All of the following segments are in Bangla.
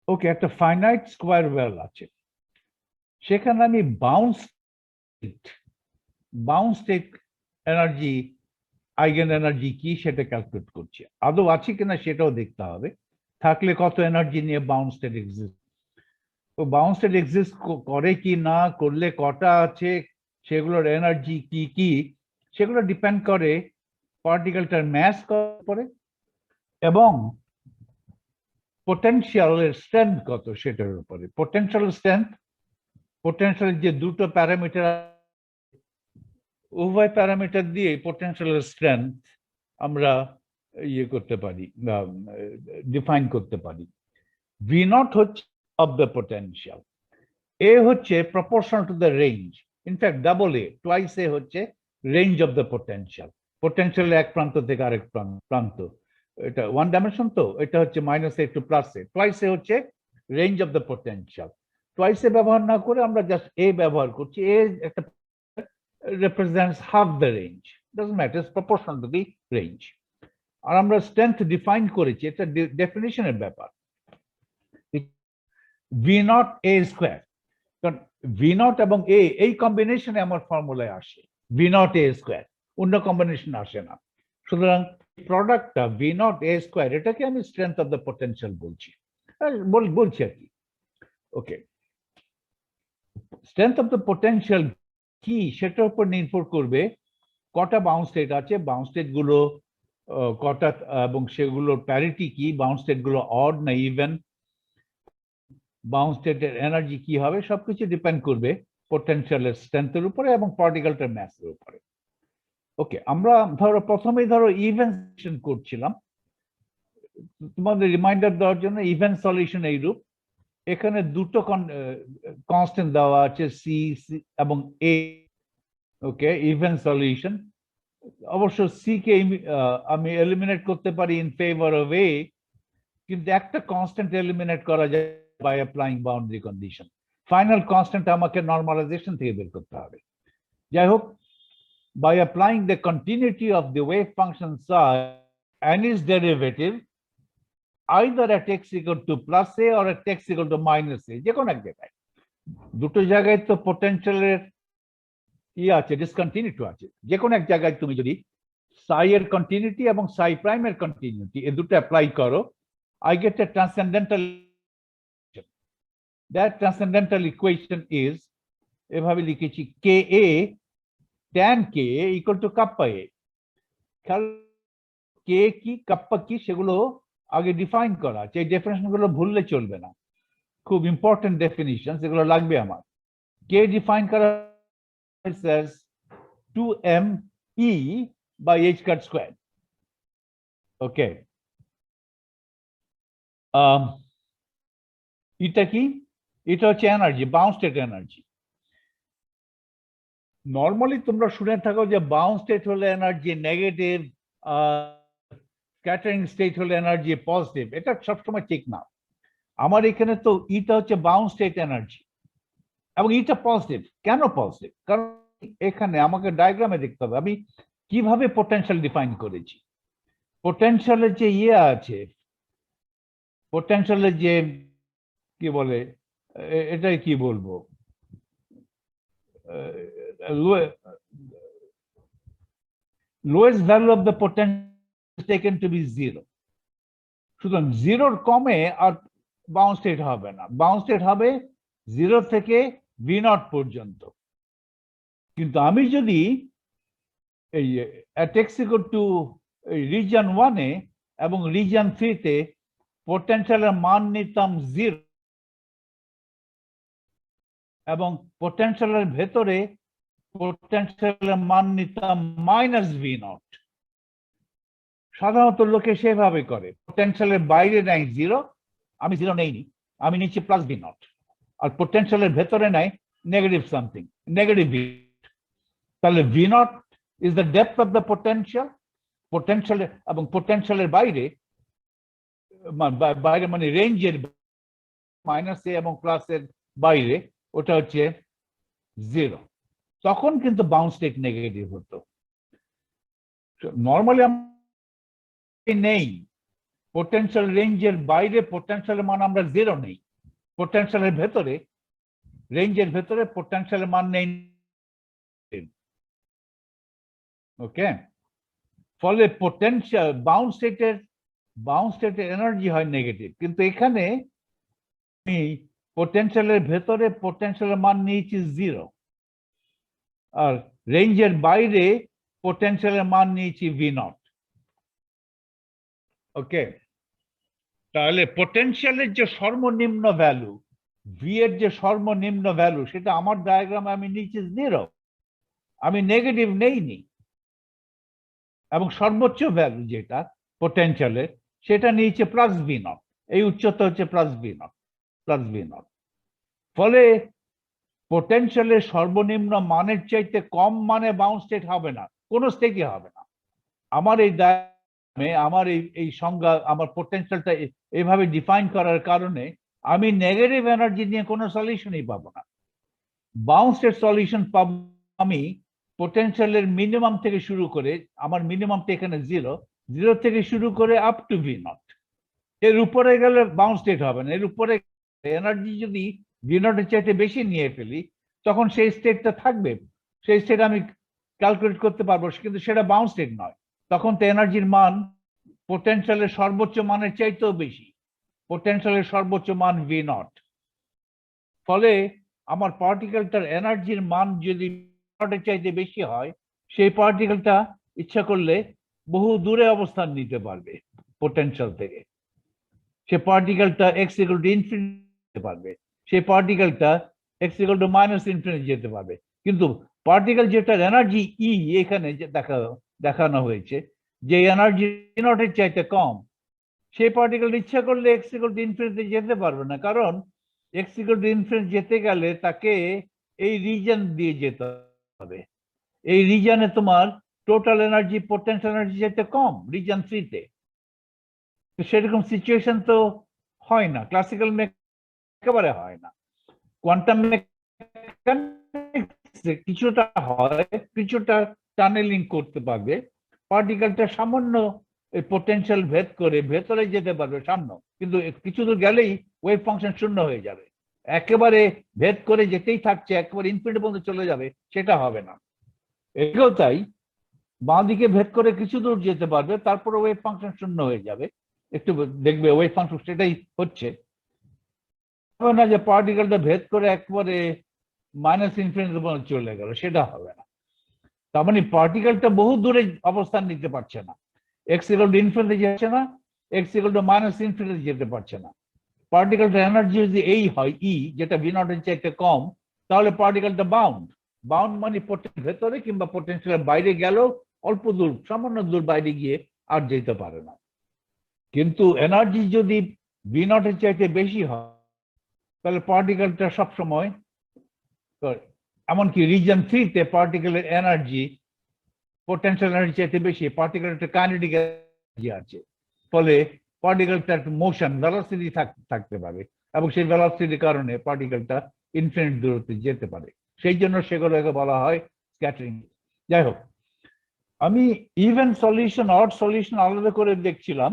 ওকে, একটা ফাইনাইট স্কোয়ার ওয়েল আছে, সেখানে আমি bounce state energy, eigen energy কি সেটা ক্যালকুলেট করছি। আদৌ আছে কিনা সেটাও দেখতে হবে, থাকলে কত এনার্জি নিয়ে বাউন্স স্টেট এক্সিস্ট, তো বাউন্স স্টেট এক্সিস্ট করে কি না, করলে কটা আছে, সেগুলোর এনার্জি কি কি, সেগুলো ডিপেন্ড করে পার্টিকেলটার ম্যাস করে এবং পোটেনশিয়ালের স্ট্রেংথ কত সেটার উপরে। পোটেনশিয়াল স্ট্রেংথ, পোটেনশিয়ালের যে দুটো প্যারামিটার, উভয় প্যারামিটার দিয়ে পোটেনশিয়ালের স্ট্রেংথ আমরা ইয়ে করতে পারি, ডিফাইন করতে পারি। ভি নট হচ্ছে অফ দ্য পোটেনশিয়াল, এ হচ্ছে proportional to the range, in fact double A, twice A হচ্ছে range of the potential. Potential এক প্রান্ত থেকে আরেক প্রান্ত, এটা ওয়ান ডাইমেনশন, তো এটা হচ্ছে minus A to plus A, twice A হচ্ছে range of the potential. Twice A ব্যবহার না করে আমরা জাস্ট এ ব্যবহার করছি, এ একটা represents half the range, doesn't matter, it's proportional to the range। আর আমরা স্ট্রেংথ ডিফাইন করেছি, এটা ডেফিনিশনের ব্যাপার, ভি নট এ স্কোয়ার, কারণ ভি নট এবং এ এই কম্বিনেশনে আমার ফর্মুলায় আসে, ভি নট এ স্কোয়ার, অন্য কম্বিনেশন আসে না। সুতরাং প্রোডাক্টটা ভি নট এ স্কোয়ার, এটাকে আমি স্ট্রেংথ অফ দ্য পোটেনশিয়াল বলছি, বলছি আর কি। ওকে, স্ট্রেংথ অফ দ্য পোটেনশিয়াল কি সেটার উপর নির্ভর করবে কটা বাউন্স স্টেট আছে, বাউন্স স্টেট গুলো কটা, এবং সেগুলোর প্যারিটি কি, বাউন্স স্টেট গুলো অড না ইভেন, বাউন্স স্টেটের এনার্জি কি হবে, সবকিছু ডিপেন্ড করবে পোটেনশিয়ালের স্ট্রেংথের উপরে এবং পার্টিকেলটার ম্যাসের উপরে। ওকে, আমরা প্রথমেই ইভেন করছিলাম, তোমাদের রিমাইন্ডার দেওয়ার জন্য ইভেন সলিউশন এইরূপ, এখানে দুটো কনস্ট্যান্ট দেওয়া আছে, সি এবং এ। ওকে, ইভেন সলিউশন, অবশ্য সি কে আমি এলিমিনেট করতে পারি ইন ফেভার অফ এ, কিন্তু একটা কনস্ট্যান্ট এলিমিনেট করা যায় by applying boundary condition. Final constant আমাকে নর্মালাইজেশন থেকে বের করতে হবে। যাই হোক, by applying the continuity of the wave function psi and its derivative either at x equal to plus a or at x equal to minus a, যে কোনো এক জায়গায়, দুটো জায়গায় তো পোটেনশিয়ালের আছে, ডিসকন্টিনিউটি আছে, যে কোনো এক জায়গায় তুমি যদি psi এর কন্টিনিউটি এবং psi প্রাইম এর কন্টিনিউটি এই দুটো অ্যাপ্লাই করো, I get a transcendental, that transcendental equation is এভাবে লিখেছি, ka tan ka equal to kappa a। কে কি কাপ্পা কি সেগুলো আগে ডিফাইন করা আছে, এই ডেফিনেশন গুলো ভুললে চলবে না, খুব ইম্পর্টেন্ট ডেফিনিশন, সেগুলো লাগবে আমার। কে ডিফাইন করা as 2me by h cut square। ওকে, এটা কি, এটা হচ্ছে energy, bounce state energy. Normally তোমরা শুনে থাকো যে বাউন্স স্টেট হলে এনার্জি নেগেটিভ, স্ক্যাটারিং স্টেট হলে এনার্জি পজিটিভ, এটা সবসময় ঠিক না। আমার এখানে তো ইটা হচ্ছে বাউন্স স্টেট এনার্জি এবং ইটা পজিটিভ। কেন পজিটিভ? কারণ এখানে আমাকে ডায়াগ্রামে দেখতে হবে আমি কিভাবে পোটেনশিয়াল ডিফাইন করেছি। পোটেনশিয়ালের যে ইয়ে আছে, পোটেনশিয়ালের যে কি বলে, এটাই কি বলবো, lowest value of the potential taken to be zero. সুতরাং জিরোর কমে আর বাউন্স স্টেট হবে না, বাউন্স স্টেট হবে জিরো থেকে ভি নট পর্যন্ত। কিন্তু আমি যদি এই x equal to রিজন 1 এ এবং রিজন 3 তে পোটেনশিয়ালের মান নিতাম 0 এবং পোটেনশিয়ালের ভেতরে পোটেনশিয়ালের মান নিতাম মাইনাস ভি নট, সাধারণত লোকে সেভাবে করে, পোটেনশিয়ালের বাইরে নেয় 0, আমি 0 নেইনি, আমি নিচ্ছি প্লাস ভি নট, আর পোটেনশিয়ালের ভেতরে নেয় নেগেটিভ সামথিং, নেগেটিভ ভি। তাহলে V naught is the depth of the potential, potential এবং পোটেনশিয়ালের বাইরে, বাইরে মানে রেঞ্জের মাইনাস এ এবং প্লাস এর বাইরে, ওটা হচ্ছে 0, তখন কিন্তু বাউন্স স্টেট নেগেটিভ হতো। নর্মালি নেই, পোটেনশিয়াল রেঞ্জের বাইরে পোটেনশিয়ালের মান আমরা জিরো নেই, পোটেনশিয়ালের ভেতরে রেঞ্জের ভেতরে পোটেনশিয়ালের মান নেই। ওকে, ফলে পোটেনশিয়াল বাউন্ড স্টেটের এনার্জি হয় নেগেটিভ, কিন্তু এখানে আমি পোটেনশিয়ালের ভেতরে পোটেনশিয়ালের মান নিয়েছি জিরো, আর রেঞ্জের বাইরে পোটেনশিয়ালের মান নিয়েছি ভি নট। ওকে, তাহলে পোটেনশিয়ালের যে সর্বনিম্ন ভ্যালু, ভি এর যে সর্বনিম্ন ভ্যালু, সেটা আমার ডায়াগ্রামে আমি নিয়েছি জিরো, আমি নেগেটিভ নেইনি। এবং সর্বোচ্চ ভ্যালু যেটা পোটেনশিয়ালের, সেটা নিয়েছে প্লাস ভি নট, এই উচ্চতা হচ্ছে প্লাস ভি নট। ফলে পোটেনশিয়ালের সর্বনিম্ন মানের চাইতে কম মানে বাউন্ড স্টেট হবে না, কোনো স্টেটই হবে না। আমার এই ডায়াগ্রামে আমার এই সংজ্ঞা, আমার পোটেনশিয়ালটা এইভাবে ডিফাইন করার কারণে আমি নেগেটিভ এনার্জি নিয়ে কোনো সলিউশনই পাবো না। বাউন্ড স্টেট সলিউশন পাবো আমি পোটেনশিয়ালের মিনিমাম থেকে শুরু করে, আমার মিনিমামটা এখানে জিরো থেকে শুরু করে আপ টু ভি নট। এর উপরে গেলে বাউন্ড স্টেট হবে না। এর উপরে এনার্জি যদি ভি নটের চাইতে বেশি নিয়ে ফেলি, তখন সেই স্টেটটা থাকবে, সেই স্টেট আমি ক্যালকুলেট করতে পারবো, কিন্তু সেটা বাউন্ড স্টেট নয়। তখন তো এনার্জির মান পোটেনশিয়ালের সর্বোচ্চ মানের চাইতেও বেশি, পোটেনশিয়ালের সর্বোচ্চ মান ভি নট। ফলে আমার পার্টিকেলটার এনার্জির মান যদি নটের চাইতে বেশি হয়, সেই পার্টিকেলটা ইচ্ছা করলে বহু দূরে অবস্থান নিতে পারবে পোটেনশিয়াল থেকে। সে পার্টিকেলটা এক্স ইকুয়াল টু ইনফিনিটি যেতে পারবে, সেই পার্টিকেলটা x equal to minus infinity যেতে পারবে। কিন্তু পার্টিকেল যেটার এনার্জি ই এখানে দেখানো হয়েছে, যে এনার্জি নটের চাইতে কম, সেই পার্টিকেল ইচ্ছা করলে এক্স ইকুয়াল টু ইনফিনিটি যেতে পারবে না, কারণ এক্স ইকুয়াল টু ইনফিনিটি যেতে গেলে তাকে এই রিজন দিয়ে যেতে হবে। এই রিজনে তোমার টোটাল এনার্জি পোটেনশিয়াল এনার্জি যেতে কম, রিজন 3 তে। সেরকম সিচুয়েশন তো হয় না, ক্লাসিক্যাল একেবারে হয় না। কোয়ান্টাম মেকানিক্সে কিছুটা হয়, কিছুটা টানেলিং করতে পারবে, পার্টিকেলটা সামান্য পোটেনশিয়াল ভেদ করে ভেতরে যেতে পারবে সামনে, কিন্তু কিছু দূর গেলেই ওয়েভ ফাংশন শূন্য হয়ে যাবে। একেবারে ভেদ করে যেতেই থাকছে, একেবারে ইনফিনিটি পর্যন্ত চলে যাবে, সেটা হবে না। এটাও তাই, বাঁ দিকে ভেদ করে কিছু দূর যেতে পারবে, তারপরে ওয়েভ ফাংশন শূন্য হয়ে যাবে। একটু দেখবে ওয়েভ ফাংশন সেটাই হচ্ছে না, যে পার্টিকেলটা ভেদ করে একবারে মাইনাস ইনফিনিটি পর্যন্ত চলে গেল, সেটা হবে না। তার মানে পার্টিকেলটা বহু দূরে অবস্থান নিতে পারছে না, এক্স ইকুয়াল টু ইনফিনিটি যাচ্ছে না, x equal to minus infinity যেতে পারছে না। পার্টিকেলটা এনার্জি যদি এই হয় ই, যেটা ভি নটের চাইতে কম, তাহলে পার্টিকেলটা বাউন্ড মানে ভেতরে কিংবা পোটেনশিয়ালের বাইরে গেলেও অল্প দূর, সামান্য দূর বাইরে গিয়ে আর যেতে পারে না। কিন্তু এনার্জি যদি ভি নটের চাইতে বেশি হয়, তাহলে পার্টিকেলটা সবসময়, এমনকি রিজন 3 তে পার্টিকেলের এনার্জি পোটেনশিয়াল এনার্জি চাইতে বেশি, পার্টিকেলের একটা কাইনেটিক এনার্জি আছে, ফলে পার্টিকেলটা একটা মোশন ভেলোসিটি থাকতে পারে, এবং সেই ভেলোসিটির কারণে পার্টিকেলটা ইনফিনিট দূরত্বে যেতে পারে। সেই জন্য সেগুলোকে বলা হয় স্ক্যাটারিং। যাই হোক, আমি ইভেন সলিউশন অড সলিউশন আলাদা করে দেখছিলাম।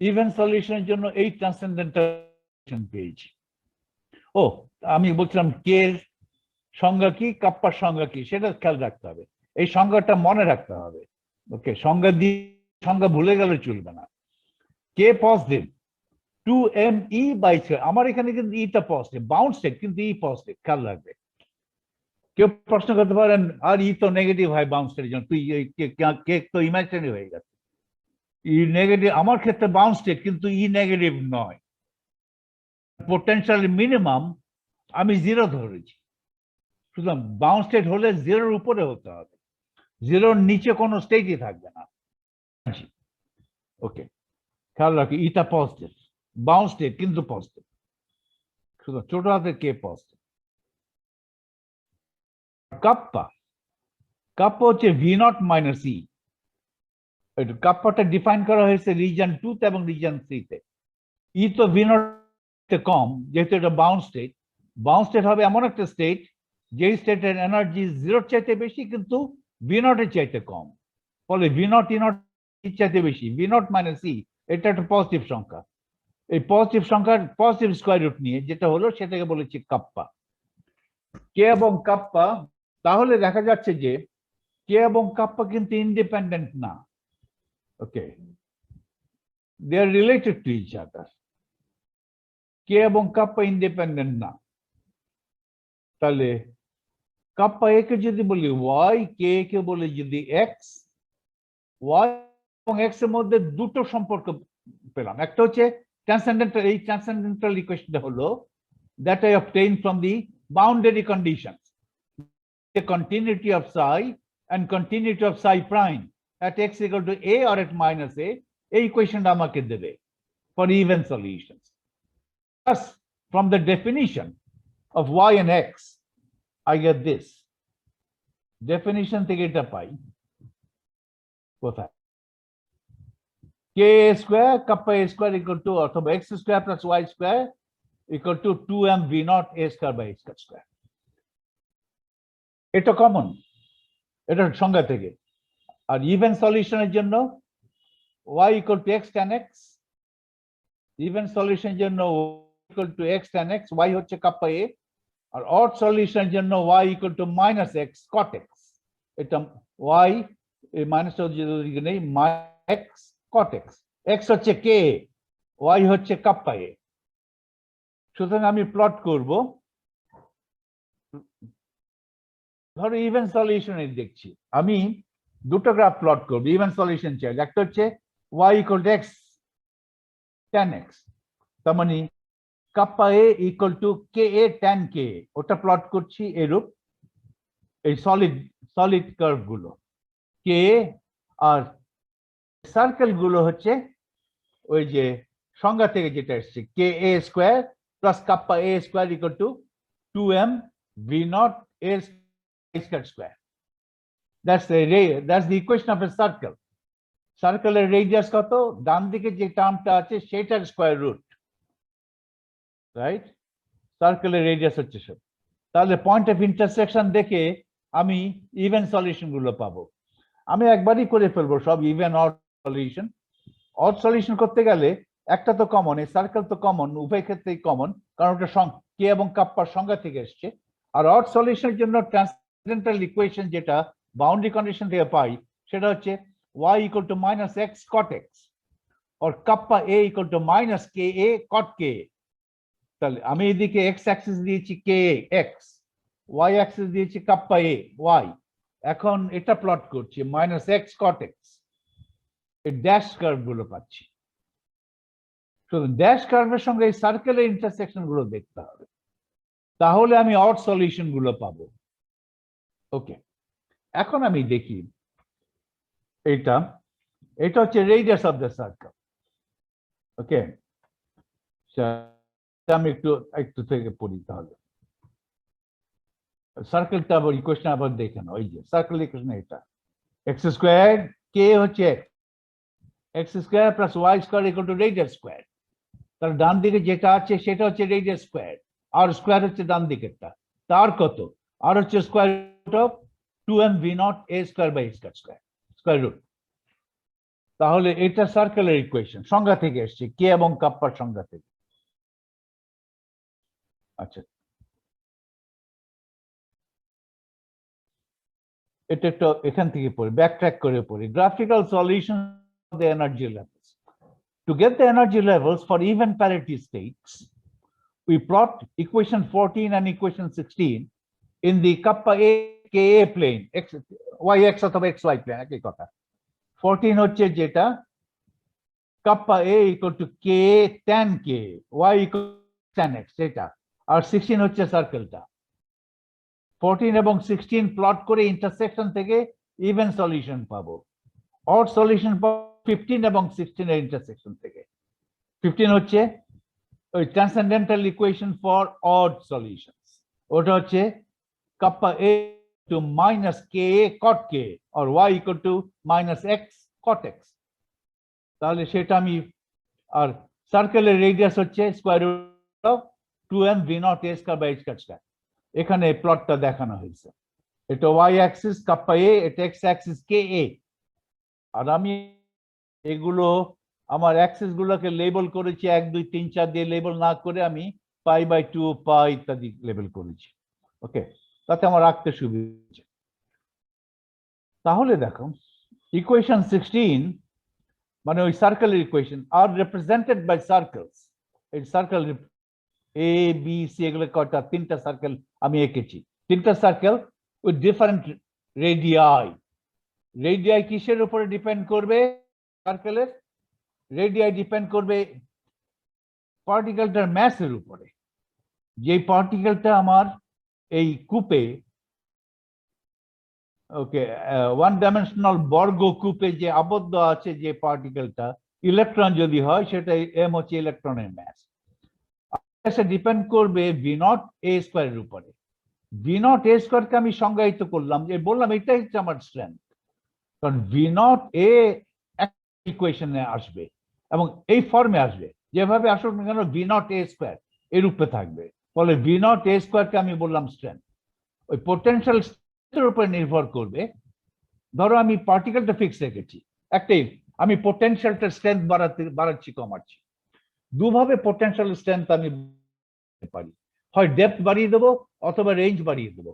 ইভেন সলিউশনের জন্য এই ট্রান্সেন্ডেন্টাল পেয়েছি। ও, আমি বলছিলাম কে এর সংজ্ঞা কি, কাপ্পার সংজ্ঞা কি, সেটা খেয়াল রাখতে হবে, এই সংজ্ঞাটা মনে রাখতে হবে। ওকে, সংজ্ঞা ভুলে গেলে চলবে না। কে পজিটিভ 2me/2, আমার এখানে কিন্তু ইটা পজিটিভ, বাউন্ড স্টেট কিন্তু ই পজিটিভ, খেয়াল রাখবে। কেউ প্রশ্ন করতে পারেন, আর ই তো নেগেটিভ হয় বাউন্ড স্টেটের জন্য, তুই কে তো ইমাজিনারি হয়ে গেছে। ই নেগেটিভ আমার ক্ষেত্রে বাউন্ড স্টেট, কিন্তু ই নেগেটিভ নয়। পোটেনশিয়াল মিনিমাম আমি জিরো ধরেছি, সুতরাং বাউন্ড স্টেট হলে জিরোর উপরে হতে হবে, জিরোর নিচে কোনো স্টেটই থাকবে না। ওকে, খেয়াল রাখি, ইটা পজিটিভ, বাউন্ড স্টেট কিন্তু পজিটিভ, সুতরাং ছোট হাতে কে পজিটিভ। কাপ্পা হচ্ছে ভি নট মাইনাস ই। কাপ্পাটা ডিফাইন করা হয়েছে রিজন 2 তে এবং রিজন 3 তে। ই তো ভি নট কম, যেহেতু এটা বাউন্ড স্টেট হবে এমন একটা স্টেট, যেই স্টেটের এনার্জি জিরোর চাইতে বেশি কিন্তু ভি নটের চাইতে কম, ফলে ভি নট ই নট চাইতে বেশি, ভি নট মাইনাস ই, এটা একটা পজিটিভ সংখ্যা, এই পজিটিভ সংখ্যার পজিটিভ স্কয়ার রুট নিয়ে যেটা হলো সেটাকে বলেছি কাপ্পা। কে এবং কাপ্পা, তাহলে দেখা যাচ্ছে যে কে এবং কাপ্পা কিন্তু ইন্ডিপেন্ডেন্ট না। ওকে, দে আর রিলেটেড টু ইচ আদার। কে এবং কাপ্পা ইন্ডিপেন্ডেন্ট না, তাহলে কাপ্পা এ কে যদি বলি ওয়াই, কে কে বলি যদি এক্স, ওয়াই এবং এক্স এর মধ্যে দুটো সম্পর্ক পেলাম। একটা হচ্ছে ট্রান্সেন্ডেন্টাল, এই ট্রান্সেন্ডেন্টাল ইকুয়েশনটা হলো that I obtained from the boundary conditions, the continuity of psi and continuity of psi prime at x equal to a or at minus a, এই ইকুয়েশনটা আমাকে দেবে for even solutions. Thus, from the definition of y and x, I get this. Definition থেকে এটা পাই কোথায়? k square kappa a square equal to অথবা x square plus y square equal to 2m v naught a square by x square. এটা কমন, এটা সংজ্ঞা থেকে। আর ইভেন সলিউশনের জন্য y equal to x tan x, even সলিউশনের জন্য y equal to x tan x, y হচ্ছে কাপ্পা a, আর অড সলিউশনের জন্য y equal to minus x cot x, এটা y এই মাইনাসটা যদি নেই x cot x, x হচ্ছে k, y হচ্ছে কাপ্পা a। সুতরাং আমি প্লট করব, ধরো ইভেন সলিউশনে দেখছি, আমি দুটো গ্রাফ প্লট করব ইভেন সলিউশন চাই। একটা হচ্ছে y equal to x tan x, তার মানে kappa a equal to ka tan k, ওটা প্লট করছি এরূপ, এই সলিড কার্ভ গুলো k, আর সার্কেল গুলো হচ্ছে ওই যে সংজ্ঞা থেকে যেটা এসছে ka square plus kappa a square equal two 2m v naught a square. That's the equation of a circle. সার্কেলের রেডিয়াস কত? ডান দিকে যে টার্মটা আছে সেটার স্কয়ার রুট, রাইট? সার্কেলের রেডিয়াস হচ্ছে সব। তাহলে পয়েন্ট অফ ইন্টারসেকশন দেখে আমি ইভেন সলিউশন গুলো পাবো। আমি একবারই করে ফেলবো সব even odd solution. Odd solution করতে গেলে একটা তো কমন, এই সার্কেল তো কমন, উভয় ক্ষেত্রেই কমন, কারণ ওটা কে এবং কাপ্পার সংজ্ঞা থেকে এসছে। আর অড সলিউশনের জন্য ট্রান্সেন্ডেন্টাল ইকুয়েশন যেটা বাউন্ডারি কন্ডিশন থেকে পাই সেটা হচ্ছে y equal to minus x cot x or kappa a equal to minus ka cot k. তাহলে আমি এদিকে x অ্যাক্সিস দিয়েছি ka x, y অ্যাক্সিস দিয়েছি kappa a y, এখন এটা প্লট করছি minus x cot x, এই ড্যাশ কার্ভ গুলো পাচ্ছি। শুধু ড্যাশ কার্ভের সঙ্গে এই সার্কেলের ইন্টারসেকশন গুলো দেখতে হবে, তাহলে আমি অড সলিউশন গুলো পাবো। ওকে, এখন আমি দেখি এটা হচ্ছে রেডিয়াস অফ দ্য সার্কেল। ওকে, আমি একটু থেকে পড়ি তাহলে সার্কেলটা আবার ইকুয়েশন আবার দেখে না। ওই যে সার্কেল ইকুয়েশন এটা এক্স স্কোয়ার কে হচ্ছে x square plus y square equal to radius square. তার ডান দিকে যেটা আছে সেটা হচ্ছে রেডিয়াস স্কোয়ার, আর স্কোয়ার হচ্ছে ডান দিকেরটা, তার কত? আর হচ্ছে square root of 2m v naught a square by x square, square root. তাহলে এটা সার্কেলের ইকুয়েশন সংজ্ঞা থেকে এসছে, কে এবং কাপ্পার সংজ্ঞা থেকে। আচ্ছা, এটা একটু এখান থেকে পড়ি, ব্যাকট্র্যাক করে পড়ি। Graphical solution of the energy levels. To get the energy levels for even parity states, we plot equation 14 and equation 16 in the kappa a ka plane, x y-x অথবা xy plane, একই কথা। 14 হচ্ছে যেটা kappa a equal to k tan k, y equal to tan x, এটা। আর 16 হচ্ছে সার্কেলটা। 14 এবং 16 প্লট করে ইন্টারসেকশন থেকে ইভেন সলিউশন পাবো। অড সলিউশন পাবো 15 এবং 16 এর ইন্টারসেকশন থেকে। 15 হচ্ছে ওই transcendental equation for odd solutions, ওটা হচ্ছে kappa a to minus ka cot k or y equal to minus x cot x। তাহলে সেটা আমি, আর সার্কেলের রেডিয়াস হচ্ছে square root of 2m v naught a square by x square। এখানে প্লটটা দেখানো হয়েছে, এটা y অ্যাক্সিস kappa a, এটা x অ্যাক্সিস ka। আর আমি এগুলো আমার অ্যাক্সিস গুলোকে লেবেল করেছি 1 2 3 4 দিয়ে লেবেল না করে আমি π/2 π ইত্যাদি লেবেল করেছি। ওকে, তাতে আমার রাখতে সুবিধা হচ্ছে। তাহলে দেখো ইকুয়েশন 16 মানে ওই সার্কেলের ইকুয়েশন আর রিপ্রেজেন্টেড বাই সার্কেলস। এই সার্কেল এ বি সি এগুলো কয়টা, 3টা সার্কেল আমি এঁকেছি। 3টা circle with different radii. Radii কিসের উপরে ডিপেন্ড করবে? সার্কেলের রেডিয়াই ডিপেন্ড করবে পার্টিকেলটার ম্যাসের উপরে। যে পার্টিকেলটা আমার এই কূপে, ওকে, 1 ডাইমেনশনাল বর্গ কূপে যে আবদ্ধ আছে, যে পার্টিকেলটা ইলেকট্রন যদি হয়, সেটা এম হচ্ছে ইলেকট্রনের ম্যাস। ডিপেন্ড করবে ভি নট এ স্কোয়ারের উপরে। ভি নট এ স্কোয়ারকে আমি সংজ্ঞায়িত করলাম, যে বললাম এটাই হচ্ছে আমার স্ট্রেংথ, কারণ ভি নট এ ইকুয়েশনে আসবে এবং এই ফর্মে আসবে, যেভাবে আসুক না কেন ভি নট এ স্কোয়ার এই রূপে থাকবে। ফলে ভি নট এ স্কোয়ারকে আমি বললাম স্ট্রেংথ। ওই পোটেনশিয়াল স্ট্রেংথের উপরে নির্ভর করবে। ধরো আমি পার্টিকেলটা ফিক্স রেখেছি, একটাই, আমি পোটেনশিয়ালটা স্ট্রেংথ বাড়াচ্ছি কমাচ্ছি। দুভাবে পোটেনশিয়াল স্ট্রেংথ আমি পারি, হয় ডেপথ বাড়িয়ে দেবো অথবা রেঞ্জ বাড়িয়ে দেবো,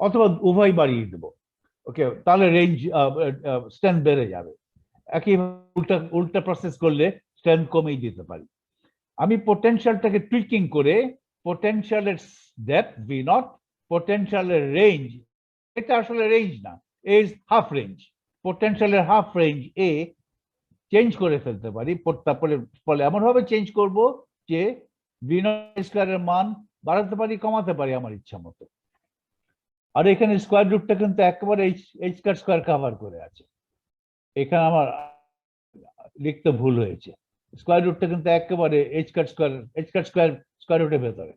অথবা উভয় বাড়িয়ে দেবো। ওকে, তাহলে রেঞ্জ স্ট্রেংথ বেড়ে যাবে। একই উল্টা প্রসেস করলে স্ট্রেংথ কমিয়ে দিতে পারি। আমি পোটেনশিয়ালটাকে টুইকিং করে পোটেনশিয়ালের ডেপথ ভি নট, পোটেনশিয়ালের রেঞ্জ, এটা আসলে রেঞ্জ না, ইজ হাফ রেঞ্জ, পোটেনশিয়ালের হাফ রেঞ্জ এ চেঞ্জ করে ফেলতে পারি। তারপরে ফলে এমন ভাবে চেঞ্জ করব যে ভি নট স্কয়ারের মান বাড়াতে পারি কমাতে পারি আমার ইচ্ছা মতো। আর এখানে স্কয়ার রুটটা কিন্তু একেবারে এইচ স্কয়ার কভার করে আছে। এখানে আমার লিখতে ভুল হয়েছে, স্কয়ার রুটটা কিন্তু একেবারে এইচ স্কয়ার স্কয়ার রুটের ভেতরে।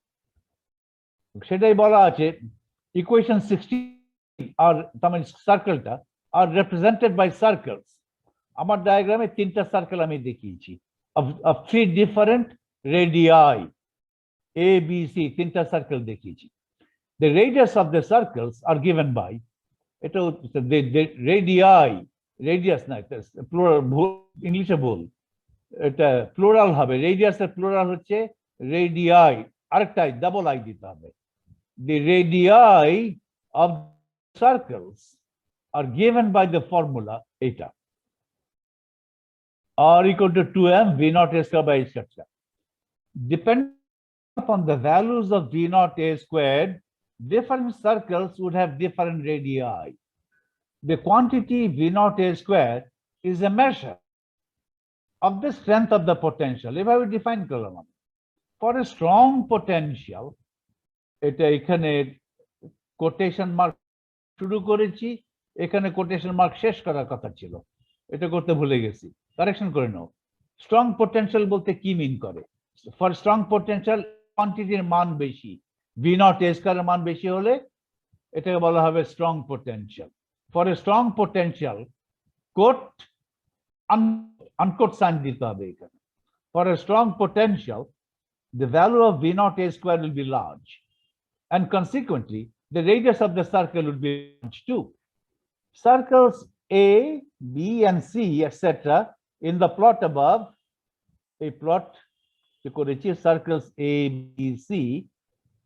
সেটাই বলা আছে ইকুয়েশন 16 আর তার মানে সার্কেলটা আর রিপ্রেজেন্টেড বাই সার্কেলস। আমার ডায়াগ্রামে 3টা সার্কেল আমি দেখিয়েছি of 3 different radii, A, B, C, 3টা সার্কেল দেখিয়েছি। The radius of the circles are given by, এটা radii, রেডিয়াস না, প্লুরাল, ইংলিশে ভুল, এটা প্লুরাল হবে, রেডিয়াসের প্লুরাল হচ্ছে রেডিয়াই, আরেকটা ডাবল আই দিতে হবে। The radii of circles are given by the formula এটা, r equal to 2m v naught a square by h squared. Depending upon the values of v naught a squared, different circles would have different radii. The quantity v naught a square is a measure of the strength of the potential. এভাবে ডিফাইন করলাম আমি। For a strong potential, এটা এখানে কোটেশন মার্ক শুরু করেছি, এখানে কোটেশন মার্ক শেষ করার কথা ছিল, এটা করতে ভুলে গেছি, কারেকশন করে নাও। স্ট্রং পোটেনশিয়াল বলতে কি মিন করে? ফর স্ট্রং পোটেনশিয়াল কোয়ান্টিটির মান বেশি, ভি নট এ স্কয়ারের মান বেশি হলে এটাকে বলা হবে strong potential. For a strong potential quote unquote sign দিতে হবে এখানে। For a strong potential the value of v naught a square will be large, and consequently the radius of the circle would be large too. Circles A, B, and C, etc. in the plot above, a plot circles A, B, C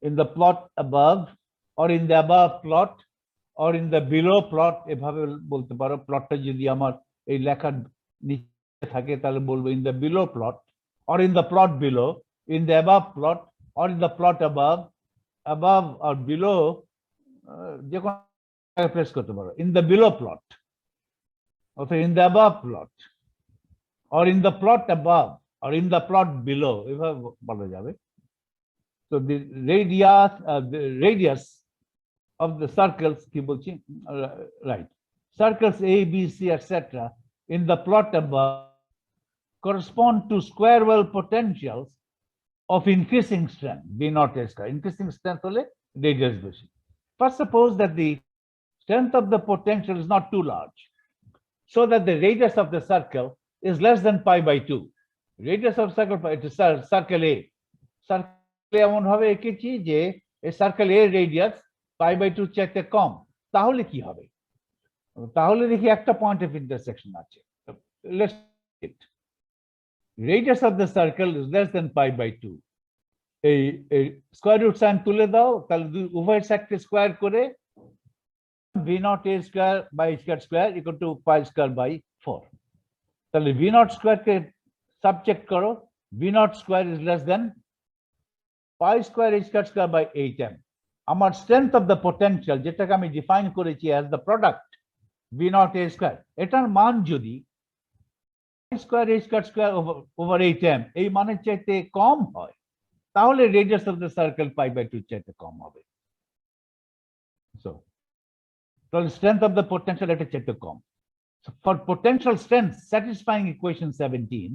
in the plot above, or in the above plot, or in the below plot. এভাবে বলতে পারো, প্লটটা যদি আমার এই লেখার নিচে থাকে তাহলে বলবো in the below plot, or in the plot below, in the above plot, or in the plot above or below, যে কোনো প্রেস করতে পারো, in the below plot, or in the above plot, or in the plot above, or in the plot below, এভাবে বলা যাবে। So the radius of the circles, কি বলছি, right, circles A, B, C, etc. in the plot above correspond to square well potentials of increasing strength, V naught a square. Increasing strength hole radius beshi. First, suppose that the strength of the potential is not too large, so that the radius of the circle is less than π/2. Radius of circle, it is circle A. Circle এমন ভাবে এঁকেছি যে এই সার্কেল এর রেডিয়াস π/2 চাইতে কম। তাহলে কি হবে? তাহলে দেখি একটা পয়েন্ট অফ ইন্টারসেকশন আছে। Let's see it. radius of the circle is less than pi by 2. এই স্কয়ার রুট সাইন তুলে দাও, তাহলে উভয় সাইডকে স্কয়ার করে v naught a square by h square equal to pi square by 4. তাহলে v naught square কে সাবজেক্ট করো, v naught square is less than pi square h square by 8m. আমার স্ট্রেংথ অফ দ্য পোটেনশিয়াল যেটাকে আমি ডিফাইন করেছি as the product v naught a square, এটার মান যদি pi square h square over 8m এই মানের চাইতে কম হয়, তাহলে radius of the circle pi by 2 চাইতে কম হবে। সো তাহলে স্ট্রেংথ অফ দ্য পোটেনশিয়াল এটা চাইতে কম। So for potential strength satisfying equation 17,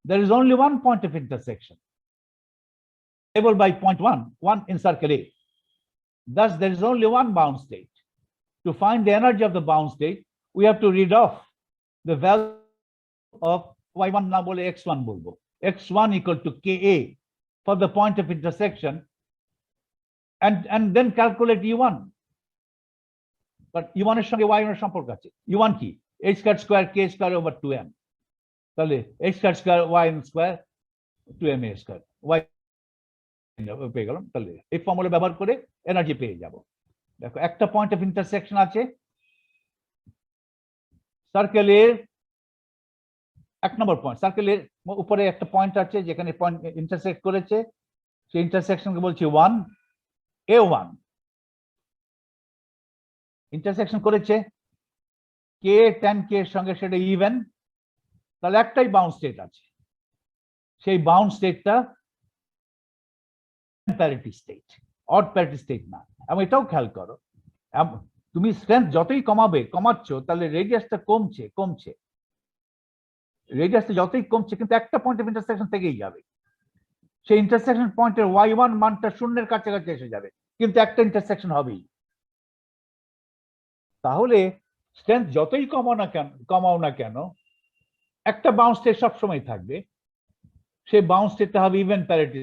there is only one point of intersection labeled by point 1 in circle A. Thus, there is only one bound state. To find the energy of the bound state, we have to read off the value of y1 na bole x1 bolbo. x1 equal to Ka for the point of intersection, and then calculate u1. But u1 এর সঙ্গে y1 এর সম্পর্ক আছে। u1 কি? h square k square over 2m. তাহলে h square y square 2m a square y পেয়ে গেলাম। তাহলে এই ফর্মুলা ব্যবহার করে এনার্জি পেয়ে যাব। দেখো একটা পয়েন্ট অফ ইন্টারসেকশন আছে সার্কেলের 1 নম্বর পয়েন্ট, সার্কেলের উপরে একটা পয়েন্ট আছে যেখানে পয়েন্ট ইন্টারসেক্ট করেছে, সেই ইন্টারসেকশনকে বলছি 1 a1। ইন্টারসেকশন করেছে কে tan k এর সঙ্গে, সেটা ইভেন, তাহলে একটাই বাউন্ড স্টেট আছে, সেই বাউন্ড স্টেটটা parity state, odd parity state না। এবং এটাও খেয়াল করো, তুমি স্ট্রেংথ যতই কমাচ্ছ তাহলে রেডিয়াসটা কমছে, রেডিয়াসটা যতই কমছে কিন্তু একটা পয়েন্ট অফ ইন্টারসেকশন থেকেই যাবে। সেই ইন্টারসেকশন পয়েন্টের y1 মানটা শূন্যের কাছাকাছি এসে যাবে, কিন্তু একটা ইন্টারসেকশন হবেই। তাহলে স্ট্রেংথ যতই কমাও না কেন একটা বাউন্ড স্টেট সবসময় থাকবে, সেই বাউন্ড স্টেটটা হবে ইভেন প্যারিটি,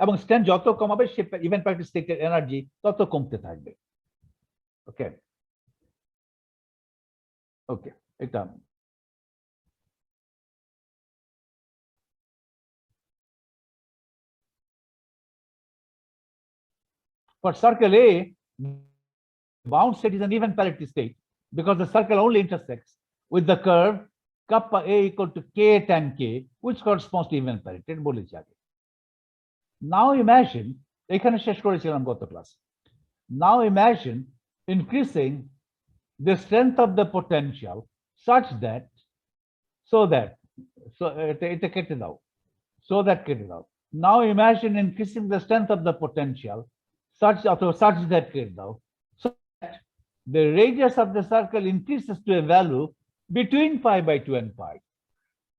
এবং স্ট্রেংথ যত কমাবে সে ইভেন প্যারিটি স্টেটের এনার্জি তত কমতে থাকবে। ওকে ওকে এটা for circle A, bound state is an even parity state because the circle only intersects with the curve kappa A equal to k tan k, which corresponds to even parity. বলেছি আগে। Now imagine, এখানে শেষ করেছিলাম গত class. Now imagine increasing the strength of the potential such that এটা কেটে দাও, কেটে দাও। Now imagine increasing the strength of the potential such that কেটে দাও, so that the radius of the circle increases to a value between pi by 2 and pi.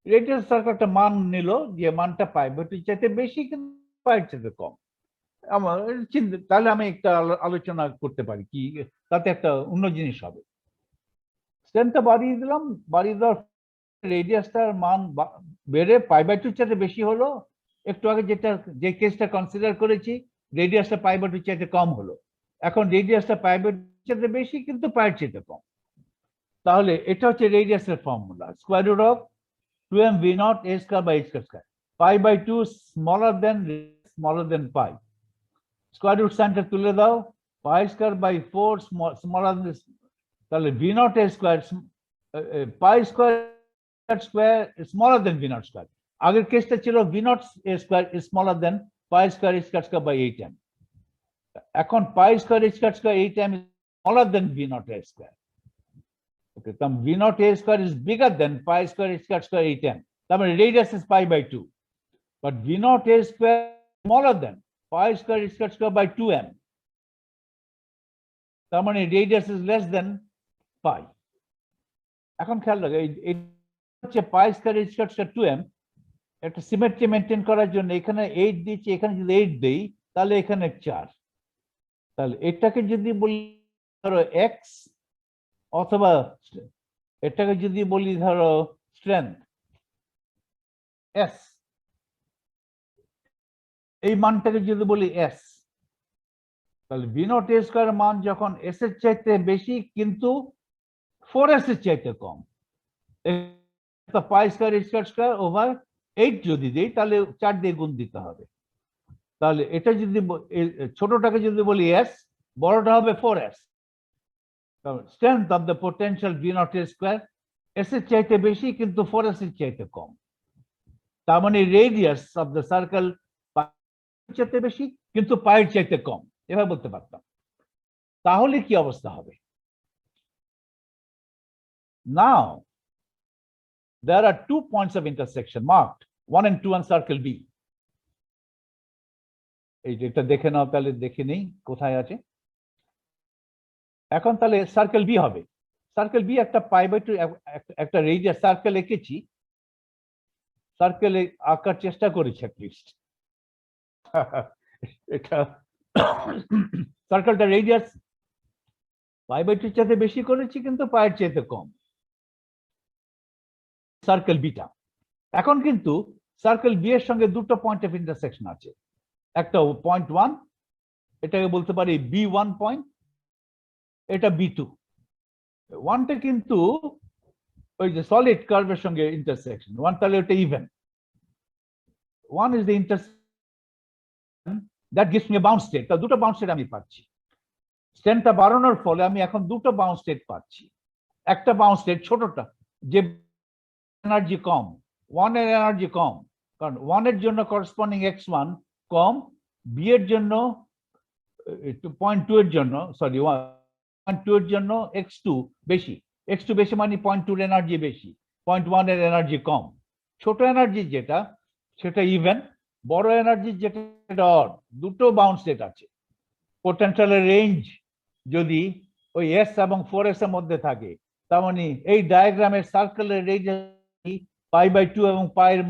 Radius সার্কেলটা মান নিল, যে মানটা pi by 2 চাইতে বেশি কিন্তু pi চাইতে কম। তাহলে আমি একটা আলোচনা করতে পারি কি তাতে একটা অন্য জিনিস হবে। স্ট্রেংথটা বাড়িয়ে দিলাম, বাড়িয়ে দেওয়ার রেডিয়াসটার মান বেড়ে pi by 2 চাইতে বেশি হলো। একটু আগে যে কেসটা কনসিডার করেছি, রেডিয়াসটা pi by 2 চাইতে কম হলো, এখন রেডিয়াসটা pi by 2 চাইতে বেশি কিন্তু pi এর চাইতে কম। তাহলে এটা হচ্ছে রেডিয়াসের formula, square root of 2m v naught a square by h square, pi by 2 smaller than pi, square root সাইনটা তুলে দাও, pi square by 4 smaller than, তাহলে v naught a square pi square smaller than v naught square। আগের কেসটা ছিল v naught a square is smaller than pi square h square by 8m, এখন pi square h square 8m is smaller than v naught a square। Okay, so v naught a square is bigger than pi square h square 8m, তার মানে radius is pi by 2, but v naught a square smaller than pi square h square by 2m, তার মানে radius is less than pi। এখন খেয়াল রাখো, এই হচ্ছে pi square h square 2m, একটা সিমেট্রি মেইনটেইন করার জন্য এখানে 8 দিচ্ছি, এখানে যদি 8 দেই তাহলে এখানে 4, তাহলে এটাকে যদি বলি ধরো x, অথবা এটাকে যদি বলি ধরো স্ট্রেংথ s, এই মানটাকে যদি বলি s, তাহলে v naught a square মান যখন s এর চাইতে বেশি কিন্তু 4s এর চাইতে কম, pi square h square over 8 যদি দেই তাহলে 4 দিয়ে গুণ দিতে হবে। তাহলে এটা যদি ছোটটাকে যদি বলি s, বড়টা হবে 4s। Strength of the potential v not square s এর চাইতে বেশি কিন্তু 4s এর চাইতে কম। তার মানে রেডিয়াস অফ দ্য সার্কেল চাইতে বেশি কিন্তু পায়ের চাইতে কম, এভাবে বলতে পারতাম। তাহলে কি অবস্থা হবে? Now there are 2 points of intersection marked 1 and 2 on circle B. এই যেটা দেখে নাও, তাহলে দেখে নেই কোথায় আছে। এখন তাহলে সার্কেল বি হবে। সার্কেল বি একটা পাই বাই 2 একটা রেডিয়াস সার্কেল এঁকেছি, সার্কেল আঁকার চেষ্টা করেছি অ্যাটলিস্ট। এটা সার্কেলটা রেডিয়াস পাই বাই 2 এর চাইতে বেশি করেছি কিন্তু পায়ের চাইতে কম, সার্কেল বিটা। এখন কিন্তু সার্কেল বি এর সঙ্গে দুটো পয়েন্ট অফ ইন্টারসেকশন আছে। একটা পয়েন্ট 1, এটাকে বলতে পারি B1 পয়েন্ট, এটা B2। 1টা কিন্তু ওই যে সলিড কার্ভের সঙ্গে ইন্টারসেকশন, 1 তাহলে ওটা even. 1 is the intersection that gives me bounce state. তা দুটো বাউন্স স্টেট আমি পাচ্ছি। স্ট্রেংথটা বাড়ানোর ফলে আমি এখন দুটো বাউন্স স্টেট পাচ্ছি। একটা বাউন্স স্টেট ছোটটা, যে এনার্জি কম, 1 এর এনার্জি কম, কারণ 1 এর জন্য করসপন্ডিং x1 কম, বি এর জন্য 0.2 এর জন্য, সরি 0.2 এর জন্য x2 বেশি। x2 বেশি মানে 0.2 এর এনার্জি বেশি, 0.1 এর এনার্জি কম। ছোট এনার্জি যেটা সেটা ইভেন, বড় এনার্জি যেটা অড। দুটো বাউন্স স্টেট আছে। পোটেনশিয়ালের রেঞ্জ যদি ওই s এবং 4s এর মধ্যে থাকে, তার মানে এই ডায়াগ্রামের সার্কেলের রেঞ্জ পাই বাই 2 এবং পাইয়ের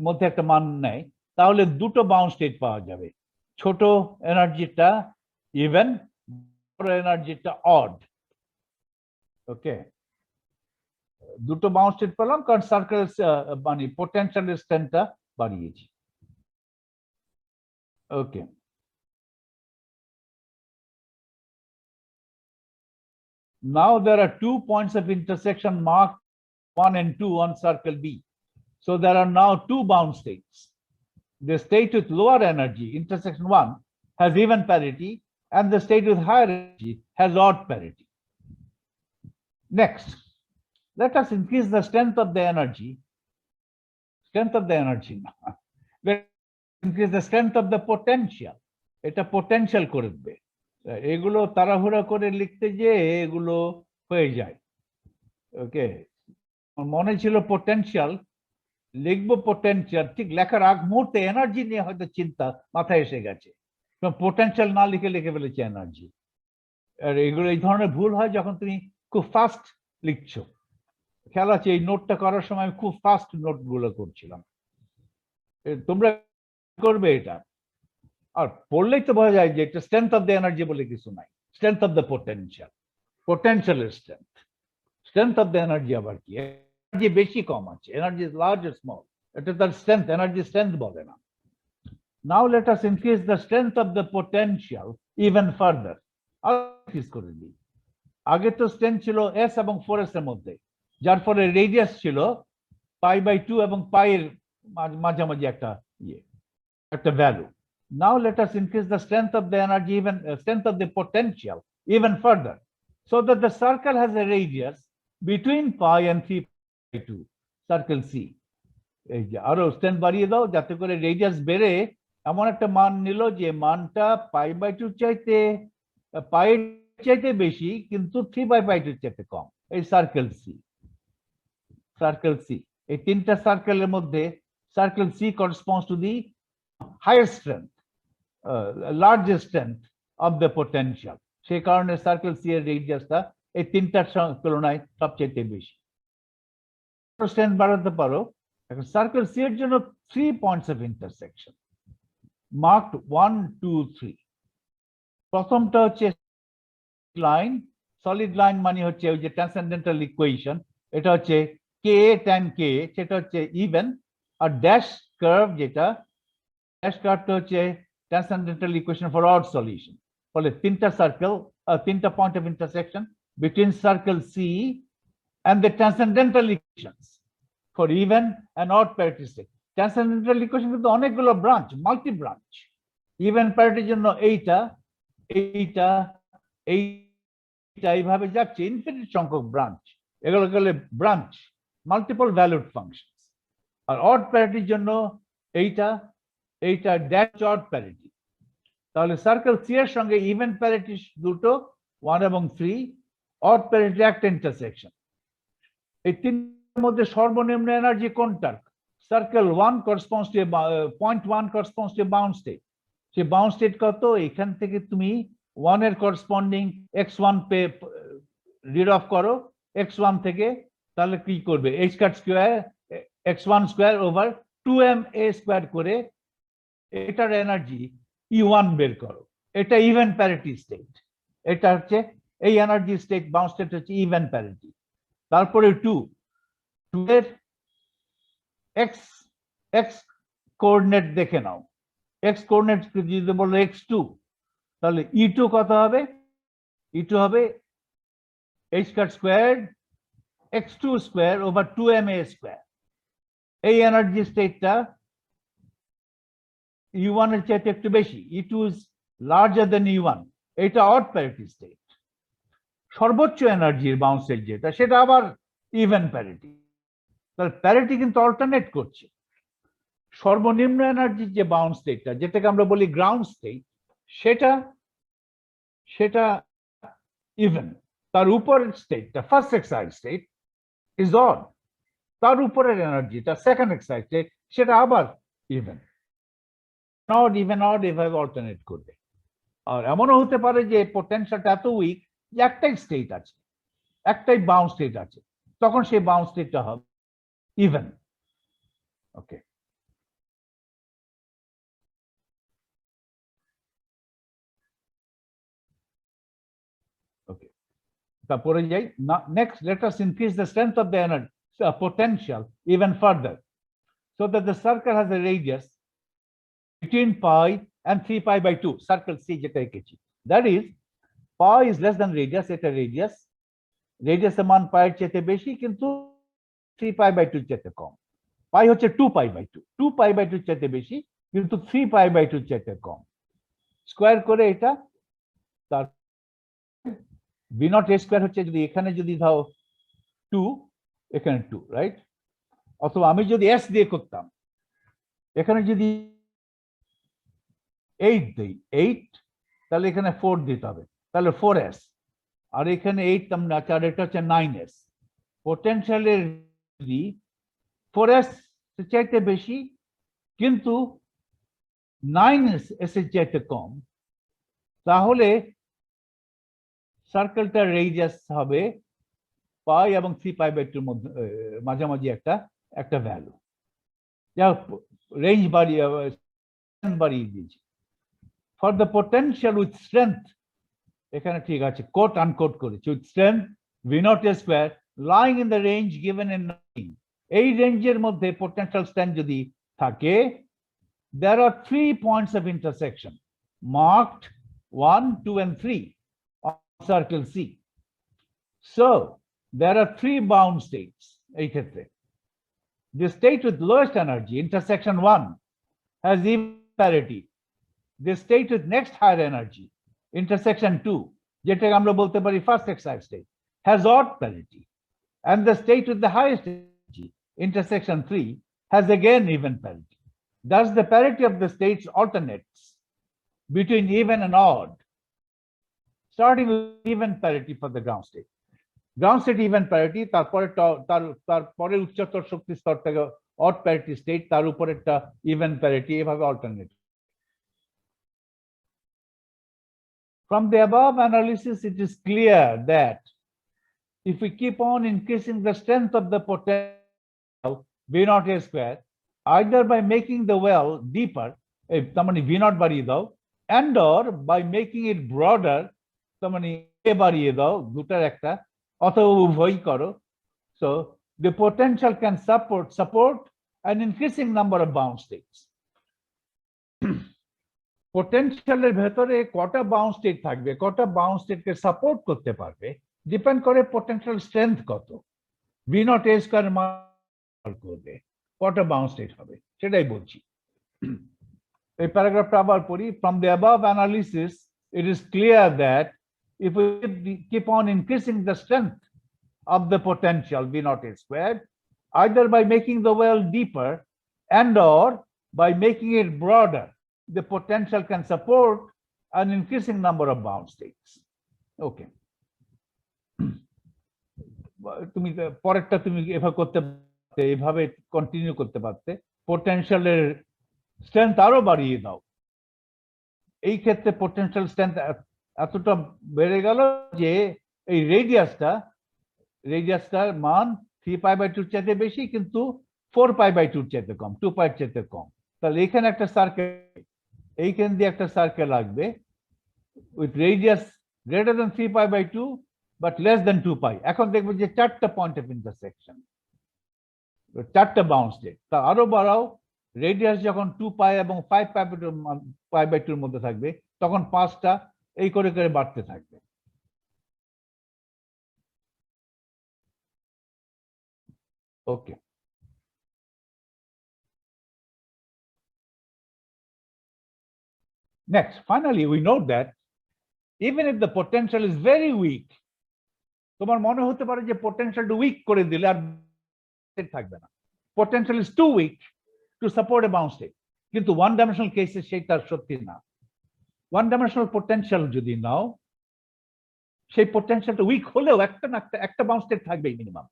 মধ্যে একটা মান নেয়, তাহলে দুটো বাউন্স স্টেট পাওয়া যাবে। ছোট এনার্জিটা ইভেন, বড় এনার্জিটা অড। ওকে, দুটো বাউন্স স্টেট পেলাম কারণ সার্কেল মানে পোটেনশিয়াল স্ট্রেংথটা বাড়িয়েছি। Okay, now there are 2 points of intersection marked 1 and 2 on circle B. So there are now 2 bound states. The state with lower energy, intersection 1, has even parity, and the state with higher energy has odd parity. Next, let us increase the strength of the energy. Strength of the energy. Let us increase the strength of the potential. এটা potential করে দেবে। এগুলো তাড়াহুড়া করে লিখতে যে এগুলো হয়ে যায়। ওকে, মনে ছিল পোটেনশিয়াল, লিখবো পোটেনশিয়াল, ঠিক লেখার আগ মুহূর্তে এনার্জি নিয়ে হয়তো চিন্তা মাথায় এসে গেছে, পোটেনশিয়াল না লিখে লিখে ফেলেছে এনার্জি। আর এগুলো এই ধরনের ভুল হয় যখন তুমি খুব ফাস্ট লিখছো। খেয়াল আছে, এই নোটটা করার সময় আমি খুব ফাস্ট নোট গুলো করছিলাম। তোমরা করবে এটা, আর পড়লেই তো বোঝা যায় যে এটা স্ট্রেংথ অফ দ্য এনার্জি বলে কিছু নাই, স্ট্রেংথ অফ দ্য পোটেনশিয়াল। পোটেনশিয়ালের strength, strength of the energy আবার কি? এনার্জি বেশি কম আছে, এনার্জি ইজ লার্জ আর স্মল, এটা তার স্ট্রেংথ, এনার্জি স্ট্রেংথ বলে না। Now let us increase the strength of the potential even further. Increase করে দিই। আগে তো স্ট্রেংথ ছিল s এবং 4s এর মধ্যে, যার ফলে রেডিয়াস ছিল পাই বাই 2 এবং পাইয়ের মাঝামাঝি একটা একটা value. Now let us increase the strength of the energy, even strength of the potential even further, so that the circle has a radius between pi and 3/2, circle C. এই যে আরো স্ট্রেংথ বাড়িয়ে দাও যাতে করে রেডিয়াস বেড়ে এমন একটা মান নিল যে মানটা পাই বাই 2 চাইতে, পাইয়ের চাইতে বেশি কিন্তু 3/2 চাইতে কম। এই সার্কেল সি, সার্কেল সি, এই তিনটা সার্কেলের মধ্যে circle C corresponds to the higher strength, largest strength of the potential. সেই কারণে সার্কেল সি এর রেডিয়াসটা এই তিনটার তুলনায় সবচেয়ে বেশি। স্ট্রেংথ বাড়াতে পারো। এখন সার্কেল সি এর জন্য 3 পয়েন্টস অফ ইন্টারসেকশন মার্কড 1, 2, 3। প্রথমটা হচ্ছে লাইন, সলিড লাইন মানে হচ্ছে ওই যে ট্রান্সেন্ডেন্টাল ইকুয়েশন, এটা হচ্ছে কে ট্যান কে, সেটা হচ্ছে ইভেন। আর ড্যাশ কার্ভ, যেটা ড্যাশ কার্ভটা হচ্ছে transcendental equation for odd solution. ফলে তিনটা সার্কেল, তিনটা point of intersection between circle C and the transcendental equations for even and odd parity state. Transcendental equation কিন্তু অনেকগুলো ব্রাঞ্চ, মাল্টি ব্রাঞ্চ। ইভেন প্যারিটির জন্য এইটা এইটা এইটা এইভাবে যাচ্ছে, ইনফিনিট সংখ্যক ব্রাঞ্চ, এগুলো গেলে ব্রাঞ্চ, মাল্টিপল ভ্যালুড ফাংশন। আর অড প্যারিটির জন্য এইটা এইটা ড্যাশ অড প্যারিটি। তাহলে সার্কেল সি এর সঙ্গে ইভেন প্যারিটি দুটো 1 এবং 3, অড প্যারিটি একটা ইন্টারসেকশন। এই তিনটার মধ্যে সর্বনিম্ন এনার্জি কোনটার? Circle 1 corresponds to point 1 corresponds to bound state. সে বাউন্ড স্টেট কত? এখান থেকে তুমি 1 এর corresponding x1 pay read of করো x1 থেকে, তাহলে কি করবে? h cut square x1 square over 2ma square করে এটার এনার্জি E1 বের করো। এটা ইভেন প্যারিটি স্টেট। এটা হচ্ছে এই এনার্জি স্টেট, বাউন্ড স্টেট হচ্ছে ইভেন প্যারিটি। তারপরে 2 এর x কোঅর্ডিনেট দেখে নাও। x কোঅর্ডিনেট যদি বলো x2, তাহলে E2 কত হবে? E2 হবে h cut square x2 square over 2ma square. এই এনার্জি স্টেটটা E1 এর চাইতে একটু বেশি, E2 is larger than E1। এটা অড প্যারিটি স্টেট। সর্বোচ্চ এনার্জির বাউন্ড স্টেট যেটা, সেটা আবার ইভেন প্যারিটি। তাহলে প্যারিটি কিন্তু অল্টারনেট করছে। সর্বনিম্ন এনার্জির যে বাউন্ড স্টেটটা, যেটাকে আমরা বলি গ্রাউন্ড স্টেট, সেটা ইভেন। তার উপরের স্টেটটা, first excite state, is odd. তার উপরের এনার্জিটা, সেকেন্ড এক্সাইট স্টেট, সেটা আবার ইভেন। অড ইভেন অড এভাবে অল্টারনেট করবে। আর এমনও হতে পারে যে পোটেনশিয়ালটা এত উইক যে একটাই স্টেট আছে, একটাই বাউন্ড স্টেট আছে, তখন সেই বাউন্ড স্টেটটা হবে ইভেন। ওকে, ওকে, তারপরে যাই। Next, late us increase the strength of the energy potential even further so that the circle has a radius between pi and 3 pi by 2, circle C যেটা এঁকেছি। That is, pi is less than radius, এটা radius, রেডিয়াসের মান পাই এর চেয়ে বেশি কিন্তু 3 pi by 2 চেয়ে কম। পাই হচ্ছে 2 pi by 2, 2 pi by 2 চেয়ে বেশি কিন্তু 3 pi by 2 চেয়ে কম। স্কয়ার করে এটা, তার v নট a স্কয়ার হচ্ছে, যদি এখানে যদি দাও 2, এখানে 2, রাইট? অথবা আমি যদি s দিয়ে করতাম, এখানে যদি 8 দেই 8, তাহলে এখানে 4 দিতে হবে, তাহলে 4s। আর এখানে 8 আমরা, আর এটা হচ্ছে 9s। পোটেনশিয়ালের যদি 4s এর চাইতে বেশি কিন্তু 9s এর চাইতে কম, তাহলে সার্কেলটার রেডিয়াস হবে পাই এবং 3 pi by 2 এর মধ্যে মাঝামাঝি একটা ভ্যালু। যা রেঞ্জ বাড়িয়ে দিয়েছি। For the potential with strength, এখানে ঠিক আছে, কোট আনকোট করেছি, with strength v not a square lying in the range given in 9, এই রেঞ্জের মধ্যে পোটেনশিয়াল স্ট্রেংথ যদি থাকে, there are 3 points of intersection marked 1, 2 and 3 on circle C. So there are 3 bound states এই ক্ষেত্রে। The state with lowest energy, intersection 1, has even parity. The state with next higher energy, intersection 2, যেটাকে আমরা বলতে পারি first excited state, has odd parity. And the state with the highest energy, intersection 3, has again even parity. Thus the parity of the states alternates between even and odd, starting with even parity for the ground state. Ground state even parity, তারপরে উচ্চতর শক্তি স্তর থেকে odd parity state, তার উপর একটা even parity, এভাবে alternate। From the above analysis, it is clear that if we keep on increasing the strength of the potential v naught a square, either by making the well deeper, তার মানে v naught বাড়িয়ে দাও, and or by making it broader, তার মানে a বাড়িয়ে দাও, দুটার একটা, অথবা উভয়ই করো, so the potential can support an increasing number of bound states. পোটেনশিয়ালের ভেতরে কটা বাউন্ড স্টেট থাকবে, কটা বাউন্ড স্টেটকে সাপোর্ট করতে পারবে, ডিপেন্ড করে পোটেনশিয়াল স্ট্রেংথ কত। ভি নট এ স্কয়ার মান করবে কটা বাউন্স স্টেট হবে সেটাই বলছি। এই প্যারাগ্রাফটা আবার পড়ি। From the above analysis it is clear that if we keep on increasing the strength of the potential V naught A squared, either by making the well deeper and or by making it broader, the potential can support an increasing number of bound states. Okay. তুমি পরেরটা তুমি এভাবে করতে পারতে, এভাবে কন্টিনিউ করতে পারতে, পোটেনশিয়ালের স্ট্রেংথ আরো বাড়িয়ে দাও। এই ক্ষেত্রে পোটেনশিয়াল স্ট্রেংথ এতটা বেড়ে গেল যে এই রেডিয়াসটার মান 3π/2 চাইতে বেশি, কিন্তু 4π/2 চাইতে কম, 2π চাইতে কম। তাহলে এখানে একটা সার্কেল, এইখান দিয়ে একটা সার্কেল লাগবে with radius greater than 3π/2 but less than 2π। এখন দেখবো যে 4টা পয়েন্ট অফ ইন্টারসেকশন, 4টা বাউন্স স্টেট। তা আরো বাড়াও, রেডিয়াস যখন 2π এবং 5π/2 মধ্যে থাকবে তখন 5টা, এই করে করে বাড়তে থাকবে। ওকে, next, finally we note that even if the potential is very weak, তোমার মনে হতে পারে যে পোটেনশিয়ালটা উইক করে দিলে আর থাকবে না, potential is too weak to support a bound state, কিন্তু ওয়ান ডাইমেনশনাল কেসে সেটা সত্যি না। ওয়ান ডাইমেনশনাল পোটেনশিয়াল যদি নাও, সেই পোটেনশিয়ালটা উইক হলেও একটা বাউন্স স্টেট থাকবেই মিনিমাম।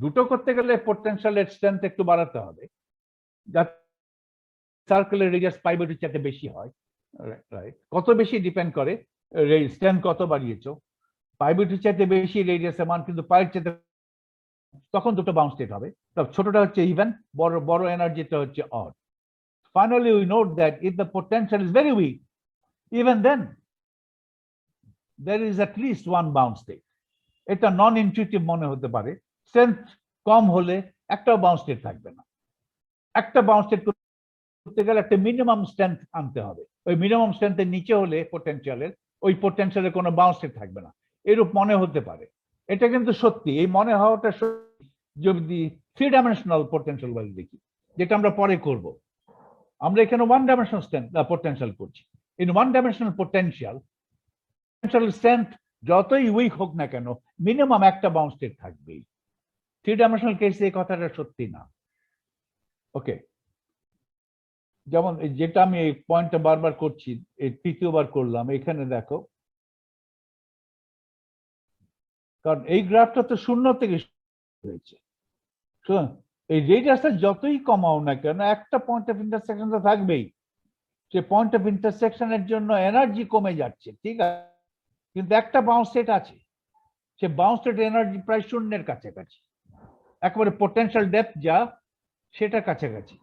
দুটো করতে গেলে পোটেনশিয়ালের স্ট্রেংথ একটু বাড়াতে হবে, যাতে সার্কেলের রেডিয়াস π/2 চাইতে বেশি হয়। রাইট, কত বেশি ডিপেন্ড করে স্ট্রেংথ কত বাড়িয়েছো। π/2 চাইতে বেশি রেডিয়াসের মান, কিন্তু পায়ের চাইতে, তখন দুটো বাউন্স স্টেট হবে। ছোটটা হচ্ছে ইভেন, বড় এনার্জিটা হচ্ছে odd. Finally, we note that if the potential is very weak, even then there is at least one bound state. এটা নন ইনটিউটিভ মনে হতে পারে, স্ট্রেংথ কম হলে একটাও বাউন্স স্টেট থাকবে না। একটা বাউন্স স্টেট করতে গেলে একটা মিনিমাম স্ট্রেংথ আনতে হবে, ওই মিনিমাম স্ট্রেংথের নিচে হলে পোটেনশিয়ালের, ওই পোটেনশিয়ালের কোনো বাউন্স স্টেট থাকবে না, এরূপ মনে হতে পারে। এটা কিন্তু সত্যি, এই মনে হওয়াটা সত্যি যদি 3 ডাইমেনশনাল পোটেনশিয়াল ওয়েল দেখি, যেটা আমরা পরে করব। আমরা এখানে ওয়ান ডাইমেনশনাল পোটেনশিয়াল করছি। In one dimensional potential strength যতই উইক হোক না কেন, মিনিমাম একটা বাউন্স স্টেট থাকবেই। 3 ডাইমেনশনাল কেসে এই কথাটা সত্যি না। ওকে, যেমন যেটা আমি এই পয়েন্টটা বারবার করছি, এই তৃতীয়বার করলাম, এখানে দেখো, কারণ এই গ্রাফটা তো শূন্য থেকে হয়েছে। এই রেডিয়াসটা যতই কমাও না কেন, একটা পয়েন্ট অফ ইন্টারসেকশন তো থাকবেই। সে পয়েন্ট অফ ইন্টারসেকশনের জন্য এনার্জি কমে যাচ্ছে, ঠিক আছে, কিন্তু একটা বাউন্স স্টেট আছে, সে বাউন্স স্টেট এনার্জি প্রায় শূন্যের কাছাকাছি, একেবারে পোটেনশিয়াল ডেপথ যা সেটা কাছাকাছি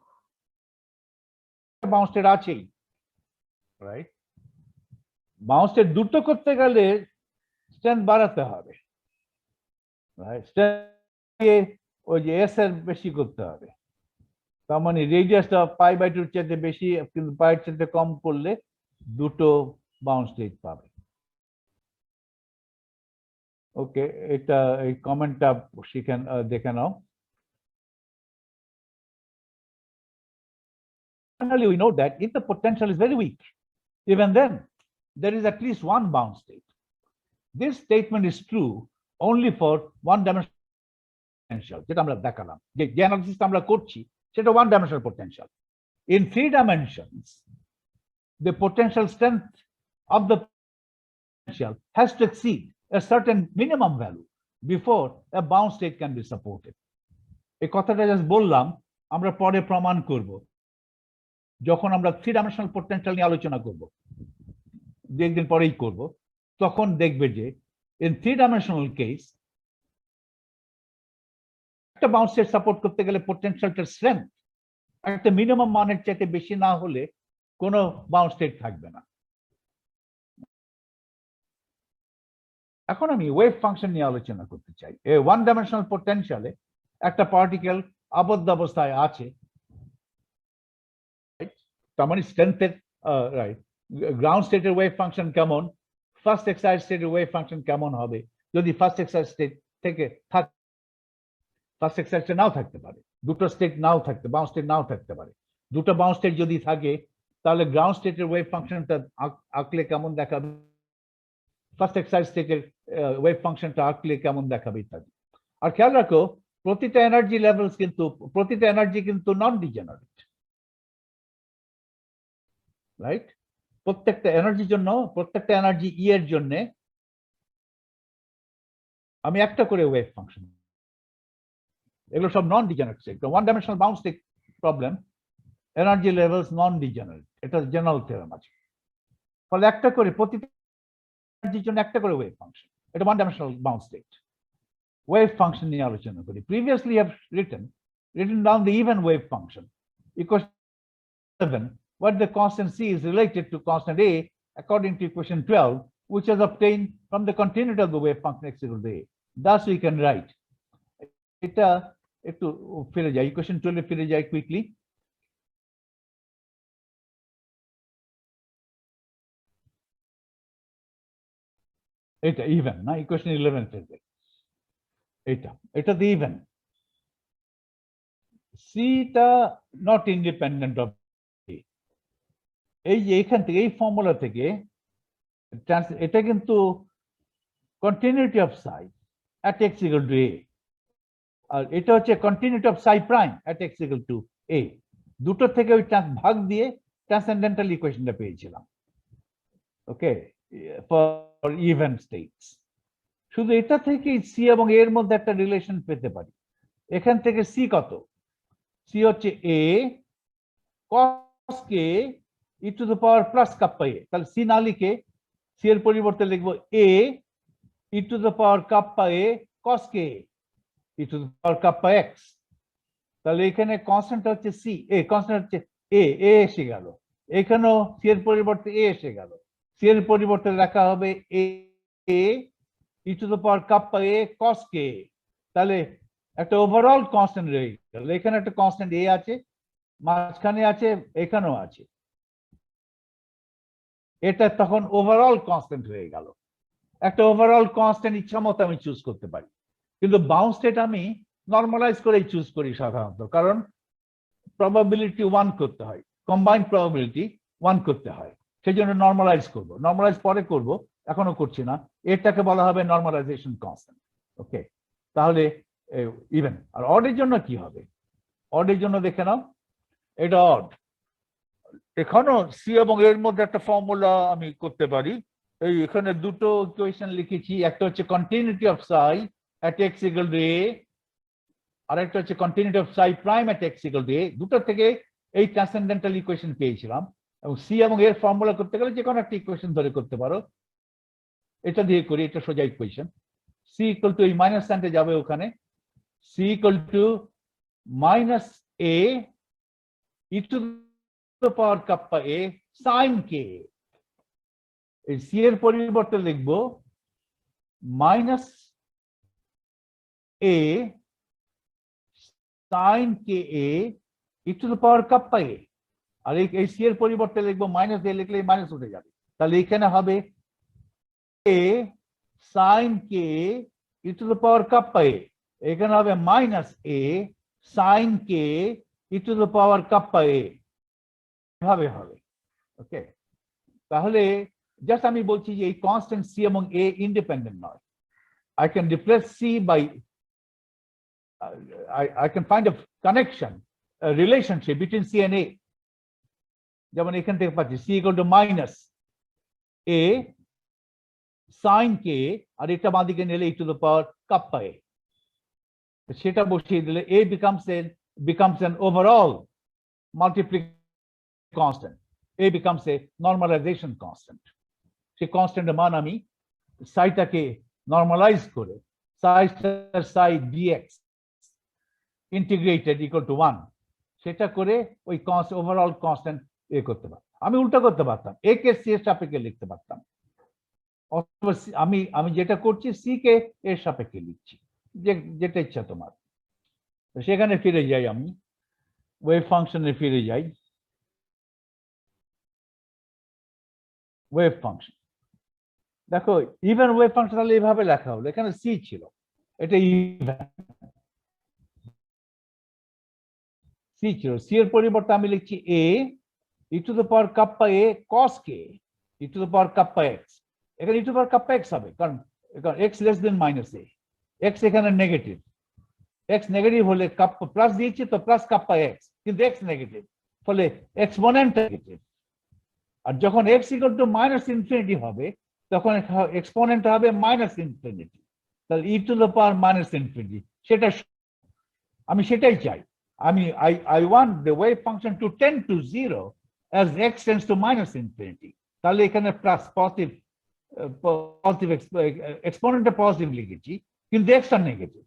বাউন্স স্টেট আছেই। রাইট, বাউন্স স্টেট দুটো করতে গেলে স্ট্রেংথ বাড়াতে হবে, ওই যে এস এর বেশি করতে হবে। তার মানে রেডিয়াসটা π/2 চাইতে বেশি, কিন্তু পায়ের চাইতে কম করলে দুটো বাউন্স স্টেট পাবে। ওকে, এটা এই কমেন্টটা দেখে নাও। Finally, we know that if the potential is very weak, even then there is at least one bound state. This statement is true only for one dimensional potential, যেটা আমরা দেখালাম, যে অ্যানালিসিসটা আমরা করছি সেটা one dimensional potential. In 3 dimensions, the potential strength of the potential has to exceed a certain minimum value before a bound state can be supported. এই কথাটা জাস্ট বললাম, আমরা পরে প্রমাণ করব যখন আমরা 3 ডাইমেনশনাল পোটেনশিয়াল নিয়ে আলোচনা করব, দু একদিন পরেই করব। তখন দেখবে যে in 3 dimensional case একটা বাউন্স স্টেট সাপোর্ট করতে গেলে পোটেনশিয়ালটার স্ট্রেংথ একটা মিনিমাম মানের চাইতে বেশি না হলে কোনো বাউন্স স্টেট থাকবে না। এখন আমি ওয়েভ ফাংশন নিয়ে আলোচনা করতে চাই। এই ওয়ান ডাইমেনশনাল পোটেনশিয়ালে একটা পার্টিকেল আবদ্ধ অবস্থায় আছে, তার মানে স্ট্রেংথের রাইট, গ্রাউন্ড স্টেটের ওয়েভ ফাংশন কেমন, ফার্স্ট এক্সাইটেড স্টেটের ওয়েভ ফাংশন কেমন হবে যদি ফার্স্ট এক্সাইটেড স্টেট থেকে থাকে, ফার্স্ট এক্সারসাইজে নাও থাকতে পারে, দুটো স্টেট নাও থাকতে, বাউন্স স্টেট নাও থাকতে পারে। দুটো বাউন্স স্টেট যদি থাকে তাহলে গ্রাউন্ড স্টেটের ওয়েভ ফাংশনটা আঁকলে কেমন দেখাবে, ফার্স্ট এক্সারসাইজ স্টেটের ওয়েভ ফাংশনটা আঁকলে কেমন দেখাবে ইত্যাদি। আর খেয়াল রাখো প্রতিটা এনার্জি লেভেলস কিন্তু, প্রতিটা এনার্জি কিন্তু নন ডিজেনারেট, রাইট? প্রত্যেকটা এনার্জির জন্য, প্রত্যেকটা এনার্জি ই এর জন্য আমি একটা করে ওয়েভ ফাংশন, এগুলো সব non degenerate state. One dimensional bounce state problem, energy levels non degenerate, এটা জেনারেল থিওরেম আছে। ফলে একটা করে প্রতিটা এনার্জির জন্য একটা করে ওয়েভ ফাংশন, এটা one dimensional bounce state. Wave function নিয়ে আলোচনা করি। Previously have written down the even wave function equation 7, where the constant c is related to constant a according to equation 12, which is obtained from the continuity of the wave function x equal to a. Thus we can write, এটা একটু ফিরে যাই, ইকুয়েশন 12 ফিরে যাই কুইকলি। এটা ইভেন না, ইকুয়েশন 11 ফিরে যাই, এটা দি ইভেন, সিটা নট ইন্ডিপেন্ডেন্ট অফ এ। এই যে এখান থেকে এই ফর্মুলা থেকে এটা কিন্তু continuity of Sai at x equal to a, আর এটা হচ্ছে continuity of Sai prime at x equal to a। দুটো থেকে ওই ভাগ দিয়ে ট্রান্সেন্ডেন্টাল ইকুয়েশনটা পেয়েছিলাম, ওকে, ফর ইভেন স্টেটস। শুধু এটা থেকে সি এবং এর মধ্যে একটা রিলেশন পেতে পারি। এখান থেকে সি কত, সি হচ্ছে a cos k e to the power plus kappa a। তাহলে সি না লিখে সি এর পরিবর্তে লিখবো a e to the power kappa a cos k e to the power kappa x। তাহলে এখানে কনস্ট্যান্ট হচ্ছে সি, এ কনস্ট্যান্ট হচ্ছে এ, এ এসে গেল, এখানেও সি এর পরিবর্তে এ এসে গেল, সি এর পরিবর্তে লেখা হবে এ e to the power kappa A cos কে। তাহলে একটা ওভারঅল কনস্ট্যান্ট রয়ে গেল, এখানে একটা কনস্ট্যান্ট এ আছে, মাঝখানে আছে, এখানেও আছে, এটা তখন ওভারঅল কনস্ট্যান্ট হয়ে গেল। একটা ওভারঅল কনস্ট্যান্ট ইচ্ছা মতো আমি চুজ করতে পারি, কিন্তু বাউন্স স্টেট আমি নর্মালাইজ করেই চুজ করি সাধারণত, কারণ প্রবাবিলিটি 1 করতে হয়, কম্বাইন্ড প্রবাবিলিটি 1 করতে হয়, সেই জন্য নর্মালাইজ করব। নর্মালাইজ পরে করব, এখনো করছি না। এটাকে বলা হবে নর্মালাইজেশন কনস্ট্যান্ট, ওকে। তাহলে ইভেন। আর অডের জন্য কি হবে, অডের জন্য দেখে নাও, এটা অড, এখানেও সি এবং এর মধ্যে একটা ফর্মুলা আমি করতে পারি। এই এখানে দুটো ইকুয়েশন লিখেছি, একটা হচ্ছে continuity of Sai at x equal to a, আরেকটা হচ্ছে continuity of Sai prime at x equal to a। দুটো থেকে এই ট্রান্সেন্ডেন্টাল ইকুয়েশন পেয়েছিলাম, এবং সি এবং এর ফর্মুলা করতে গেলে যে কোনো একটা ইকুয়েশন ধরে করতে পারো। এটা দিয়ে করি, এটা সোজা ইকুয়েশন। সি ইকুয়াল টু এই মাইনাস সাইনটা যাবে ওখানে, C equal to minus A e to the power kappa A sine k. এই সি এর পরিবর্তে লিখবো minus A sine k A e to the power kappa A. আর এই সি এর পরিবর্তে লিখবো মাইনাস এ, লিখলে মাইনাস উঠে যাবে। তাহলে এখানে হবে A sine k e to the power kappa A, এখানে হবে minus A sine k e to the power kappa A, এভাবে হবে, ওকে। তাহলে জাস্ট আমি বলছি যে এই কনস্ট্যান্ট সি এবং এ ইন্ডিপেন্ডেন্ট নয়। I can replace C by I can find a connection, a relationship between C and A. যেমন এখান থেকে পাচ্ছি C equal to minus A sin K, আর এটা বাঁদিকে নিলে e to the power kappa A। সেটা বসিয়ে দিলে A becomes an overall multiplication constant, A becomes a normalization constant। সেই কনস্ট্যান্টের মান আমি সাইটাকে নর্মালাইজ করে সাই dx ইন্টিগ্রেটেড ইকুয়াল টু 1, সেটা করে ওই ওভারঅল কনস্ট্যান্ট করতে পারতাম। আমি উল্টা করতে পারতাম, এ কে সি এর সাপেক্ষে লিখতে পারতাম, অথবা আমি যেটা করছি সি কে এর সাপেক্ষে লিখছি, যেটা ইচ্ছা তোমার। সেখানে ফিরে যাই, আমি ওয়েভ ফাংশনে ফিরে যাই। ওয়েভ ফাংশন দেখো, ইভেন ওয়েভ ফাংশন তাহলে এইভাবে লেখা হলো, এখানে সি ছিল, এটা সি ছিল, সি এর পরিবর্তে আমি লিখছি A e to the power kappa A cos k e to the power kappa x. এখানে e to the power kappa x হবে, কারণ x less than minus A, x এখানে নেগেটিভ, এক্স নেগেটিভ হলে কাপ্পা প্লাস দিয়েছি তো প্লাস কাপ্পা এক্স, কিন্তু এক্স নেগেটিভ, ফলে এক্সপোনেন্ট নেগেটিভ। আর যখন x equal to minus infinity হবে তখন এক্সপোনেন্ট হবে মাইনাস ইনফিনিটি, তাহলে e to the power minus infinity, সেটা আমি সেটাই চাই। আমি I want the wave function to tend to 0 as x tends to minus infinity. তাহলে এখানে প্লাস পজিটিভ এক্সপোনেন্টটা পজিটিভ লিখেছি, কিন্তু এক্সটা নেগেটিভ,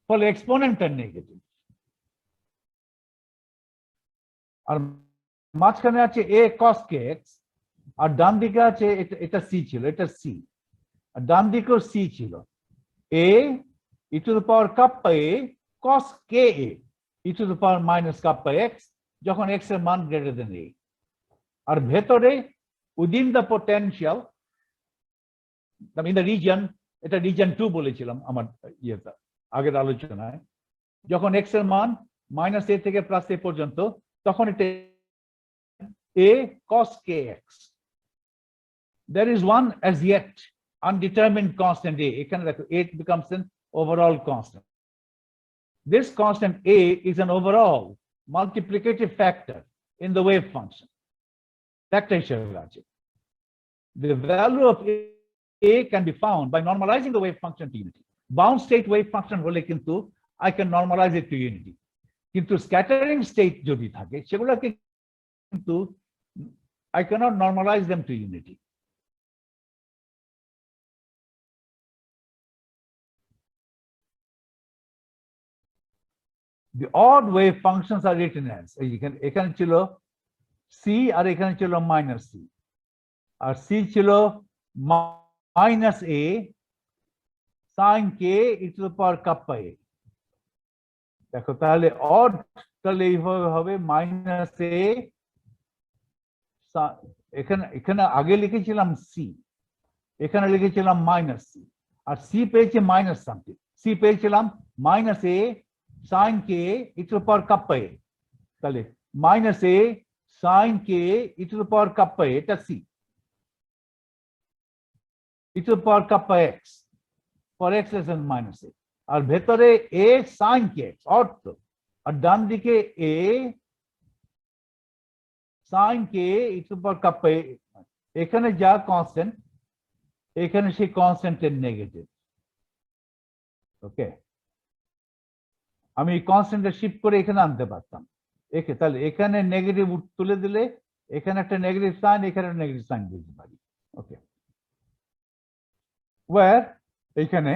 ফলে এক্সপোনেন্টটা নেগেটিভ। আর মাঝখানে আছে a cos kx, আর ডান দিকে আছে এটা c ছিল, এটা c, আর ডান দিকেও c ছিল, a e to the power kappa a cos ka e to the power minus kappa x, যখন x এর মান গ্রেটার দেন a। আর ভেতরে within the potential in the reason, এটা রিজন 2 বলেছিলাম আমার ইয়েটা আগের আলোচনায়, যখন x এর মান মাইনাস a থেকে প্লাস a পর্যন্ত, তখন এটা a cos kx. There is one as yet undetermined constant a. এখানে দেখো a becomes an overall constant. This constant a is an overall multiplicative factor in the wave function. Factor হিসেবে আছে। The value of a can be found by normalizing the wave function to unity. Bound state wave function হলে কিন্তু I can normalize it to unity. কিন্তু scattering state যদি থাকে সেগুলোকে কিন্তু I cannot normalize them to unity. The odd wave functions are written as, এখানে ছিল c আর এখানে ছিল মাইনাস c, আর c ছিল minus a sin k e to the power kappa a। দেখো তাহলে অড, তাহলে এইভাবে হবে মাইনাস a, এখানে আগে লিখেছিলাম c, এখানে লিখেছিলাম মাইনাস c, আর c পেয়েছে মাইনাস সামথিং, c পেয়েছিলাম minus a sin k e to the power kappa a, তাহলে minus a sin k e to the power kappa a, এটা c, e to the power kappa x for x less than minus a, আর ভেতরে a sin kx অর্থ, আর ডান দিকে a sin k e to the power kappa a। এখানে যা কনস্ট্যান্ট এখানে সেই কনস্ট্যান্টের নেগেটিভ। ওকে, আমি এই কনস্ট্যান্টটা শিফট করে এখানে আনতে পারতাম, তাহলে এখানে নেগেটিভ তুলে দিলে এখানে একটা নেগেটিভ সাইন, এখানে একটা নেগেটিভ সাইন দিতে পারি। ওকে, where এখানে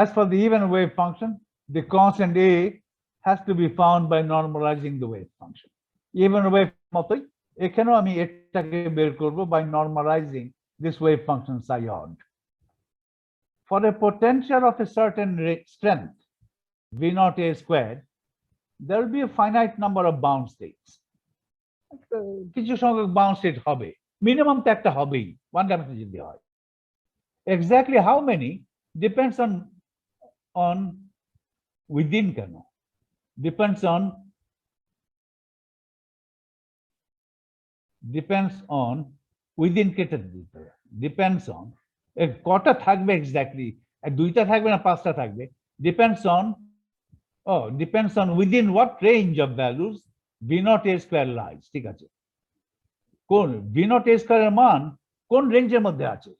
as for the even wave function the constant a has to be found by normalizing the wave function. Even wave মতই এখানেও আমি এটাকে বের করব by normalizing this wave function psi odd. For a potential of a certain strength v naught a squared, there will be a finite number of bound states. কিছু সংখ্যক bound state হবে, মিনিমাম তো একটা হবেই, ওয়ান ডাইমেনশন যদি হয়। Exactly how many depends on within কেন, depends on within কেটে দিতে হবে, depends on কটা থাকবে এক্স্যাক্টলি, দুইটা থাকবে না পাঁচটা থাকবে, depends on within what range of values v naught a square lies। ঠিক আছে, কোন v naught a square এর মান কোন রেঞ্জের মধ্যে আছে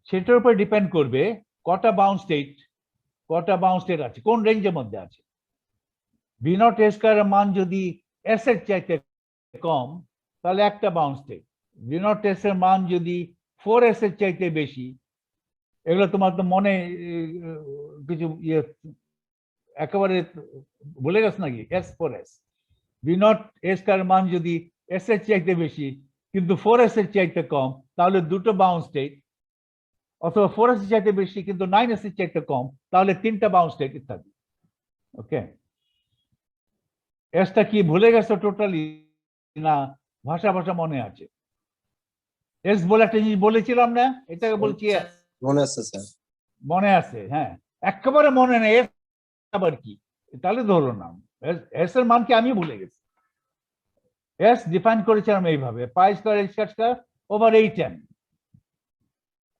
সেটার উপর ডিপেন্ড করবে কটা বাউন্ড স্টেট আছে, কোন রেঞ্জের মধ্যে আছে। v naught a square এর মান যদি s এর চাইতে কম তাহলে একটা bound state, v naught s এর মান যদি 4s এর চাইতে বেশি, এগুলো তোমার তো মনে কিছু একেবারে ভুলে গেছ নাকি, s4s, v naught a square মান যদি s এর চাইতে বেশি কিন্তু 4s এর চাইতে কম, তাহলে দুটো বাউন্ড স্টেট, অথবা 4s এর চাইতে বেশি কিন্তু 9s এর চাইতে কম, তাহলে তিনটা বাউন্ড স্টেট ইত্যাদি। ওকে, এসটা কি ভুলে গেছো টোটালি না ভাষা মনে আছে? এস বলে একটা জিনিস বলেছিলাম না, এটাকে বলছি এস, মনে আছে স্যার। মনে আছে? হ্যাঁ, একেবারে মনে নেই। এস আবার কি? তাহলে ধরো না, এস এর মান কি আমি ভুলে গেছি। এস ডিফাইন করেছিলাম এইভাবে, pi square H square over 8m,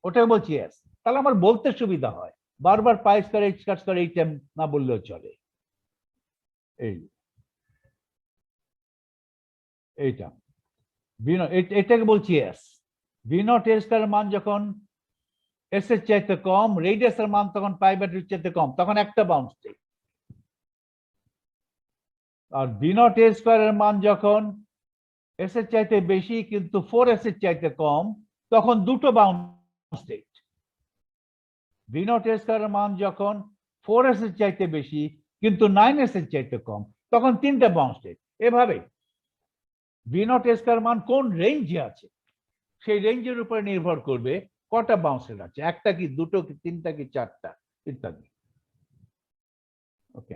ওটাকে বলছি এস। তাহলে আমার বলতে সুবিধা হয়, বারবার pi square H square 8m না বললেও চলে। এই এইটা এটাকে বলছি এস। ভি নট এর স্কয়ার মান যখন এস এর চাইতে কম, রেডিয়াস এর মান তখন পাই বাই 2 চাইতে কম, তখন একটা বাউন্স স্টেট। আর ভি নট এর স্কয়ার এর মান যখন এস এর চাইতে বেশি কিন্তু 4s এর চাইতে কম, তখন দুটো বাউন্স স্টেট। ভি নট এর স্কয়ার এর মান যখন 4s এর চাইতে বেশি কিন্তু 9s এর চাইতে কম, তখন তিনটা বাউন্স স্টেট। এভাবে ভি নট এর স্কয়ার মান কোন রেঞ্জে আছে সেই রেঞ্জের উপরে নির্ভর করবে কটা বাউন্সের আছে, একটা কি, দুটো কি, তিনটা কি, চারটা, ইত্যাদি। ওকে,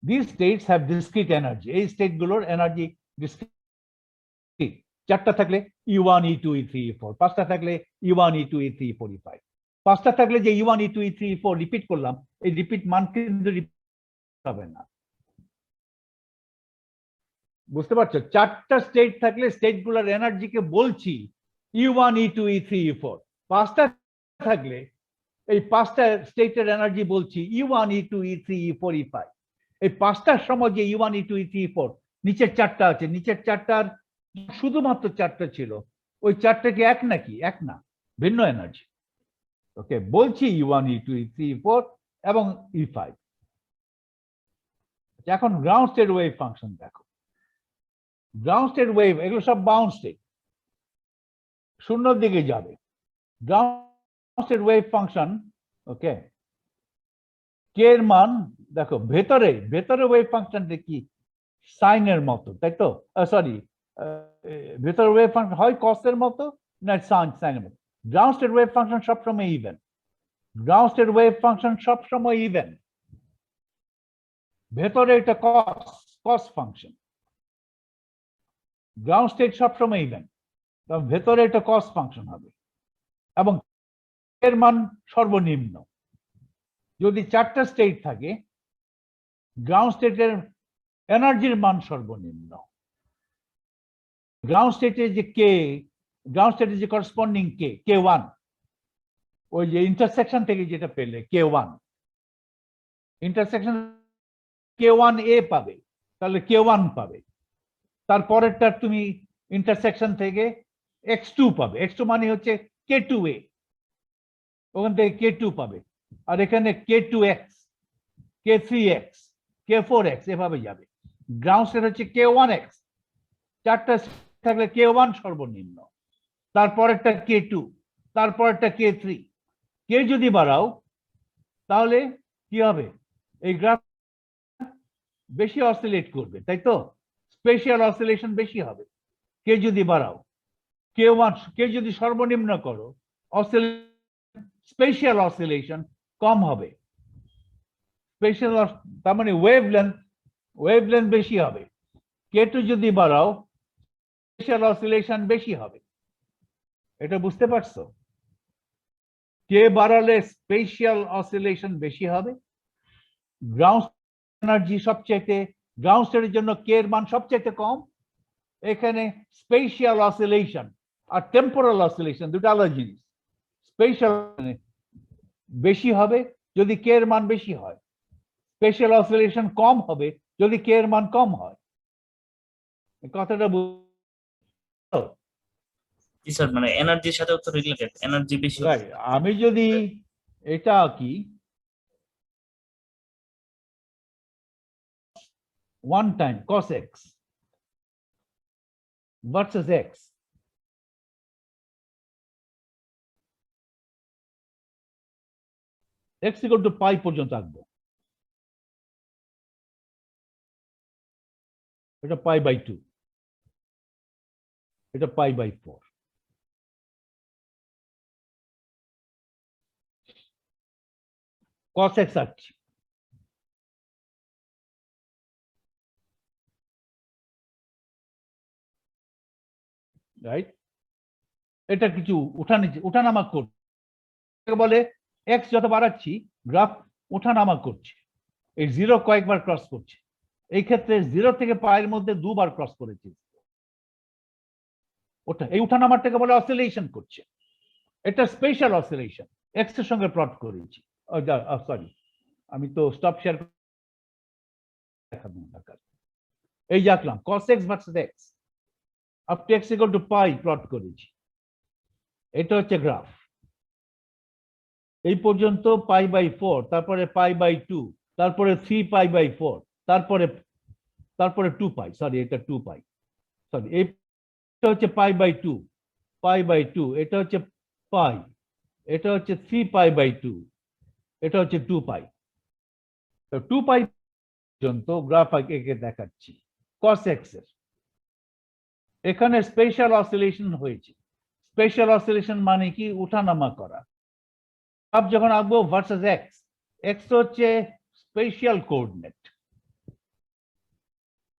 these states have discrete energy. এই স্টেট গুলোর এনার্জি ডিসক্রিট। চারটা থাকলে E1 E2 E3 E4, পাঁচটা থাকলে E1 E2 E3 E4 E5। পাঁচটা থাকলে যে E1 E2 E3 E4 repeat করলাম, এই রিপিট মান কিন্তু রিপিট হবে না। বুঝতে পারছো? চারটা স্টেট থাকলে স্টেট গুলোর এনার্জিকে বলছি E1 E2 E3 E4। পাঁচটা থাকলে এই পাঁচটা স্টেটের এনার্জি বলছি E1 E2 E3 E4 E5। এই পাঁচটার সময় যে E1 E2 E3 E4, নিচের চারটা আছে, নিচের চারটার শুধুমাত্র চারটা ছিল, ওই চারটা কি এক নাকি? এক না, ভিন্ন এনার্জি। ওকে, বলছি E1 E2 E3 E4 এবং E5। এখন গ্রাউন্ড স্টেট ওয়েভ ফাংশন দেখো। গ্রাউন্ড স্টেট ওয়েভ এগুলো সব বাউন্ড স্টেট, শূন্যর দিকে যাবে। গ্রাউন্ড স্টেট ওয়েভ ফাংশন, ওকে, কে এর মান দেখো, ভেতরে ভেতরে ওয়েভ ফাংশনটা কি সাইনের মতো, তাই তো? সরি, ভেতরে ওয়েভ ফাংশন হয় কসের মতো না সাইনের মতো। গ্রাউন্ড স্টেট ওয়েভ ফাংশন সবসময় even. Ground state wave function সবসময় ইভেন। ভেতরে এটা কস, কস ফাংশন। গ্রাউন্ড স্টেট সবসময় ইভেন, ভেতরে এটা কস ফাংশন হবে এবং এর মান সর্বনিম্ন। যদি চারটা স্টেট থাকে, গ্রাউন্ড স্টেটের এনার্জির মান সর্বনিম্ন। গ্রাউন্ড স্টেটে যে কে, গ্রাউন্ড স্টেটে যে করসপন্ডিং কে, K1, ওই যে ইন্টারসেকশন থেকে যেটা পেলে K1, ইন্টারসেকশন K1A পাবে, তাহলে K1 পাবে। তারপরেরটা তুমি ইন্টারসেকশন থেকে X2 পাবে, X2 মানে হচ্ছে K2A, ওখান থেকে K2 পাবে। আর এখানে K2X, K3X, K4X এভাবে যাবে। গ্রাউন্ড স্টেট হচ্ছে K1X, চারটা থাকলে K1 সর্বনিম্ন, তারপরেরটা K2, তারপরেরটা K3। কে যদি বাড়াও তাহলে কি হবে? এই গ্রাফ বেশি অসিলেট করবে, তাই তো? স্পেশাল অসিলেশন বেশি হবে। কে যদি বাড়াও, K1, কে যদি সর্বনিম্ন করো, স্পেশাল অসিলেশন কম হবে। স্পেশাল তার মানে ওয়েভ লেন্থ বেশি হবে। K2 যদি বাড়াও, স্পেশাল অসিলেশন বেশি হবে। এটা বুঝতে পারছো? কে বাড়ালে স্পেশাল অসিলেশন বেশি হবে। গ্রাউন্ড এনার্জি সবচেয়ে, গ্রাউন্ড স্টেটের জন্য কে এর মান সবচেয়ে কম। এখানে স্পেশাল অসিলেশন আর টেম্পোরাল অসিলেশন দুটো আলাদা জিনিস। স্পেশাল বেশি হবে যদি কে এর মান বেশি হয়, স্পেশাল অসিলেশন কম হবে যদি কে এর মান কম হয়। কথাটা বুঝছো? জি স্যার, মানে এনার্জির সাথে তো রিলেটেড, এনার্জি বেশি হলে রাইট। আমি যদি এটা কি 1 time cos x versus x, x equal to pi পর্যন্ত আঁকবো। এটা পাই বাই 2, এটা পাই বাই 4। cos x আঁকছি, রাইট? এটা কিছু উঠানামা করছে, বলে এক্স যত বাড়াচ্ছি গ্রাফ ওঠানামা করছে, এই জিরো কয়েকবার ক্রস করছে। এই ক্ষেত্রে 0 থেকে পায়ের মধ্যে 2 বার ক্রস করেছে, ওটা এই উঠানামাটাকে বলে অসিলেশন করছে। এটা স্পেশাল অসিলেশন, এক্স এর সঙ্গে প্লট করেছি। সরি, আমি তো স্টপ শেয়ার দেখাবো না। এই যে আঁকলাম cos x versus x up to x equal to pi plot করেছি। এটা হচ্ছে গ্রাফ। এই পর্যন্ত π/4, তারপরে π/2, তারপরে 3π/4, তারপরে 2π, সরি এটা 2π, সরি এটা হচ্ছে π/2, π/2, এটা হচ্ছে পাই, এটা হচ্ছে 3π/2, এটা হচ্ছে 2π। তো 2π পর্যন্ত গ্রাফ এঁকে দেখাচ্ছি cos x এর। এখানে স্পেশাল অসিলেশন হয়েছে। স্পেশাল অসিলেশন মানে কি? উঠানামা করা। আপ যখন আঁকবো ভার্সেস এক্স, এক্স হচ্ছে স্পেশাল কোঅর্ডিনেট।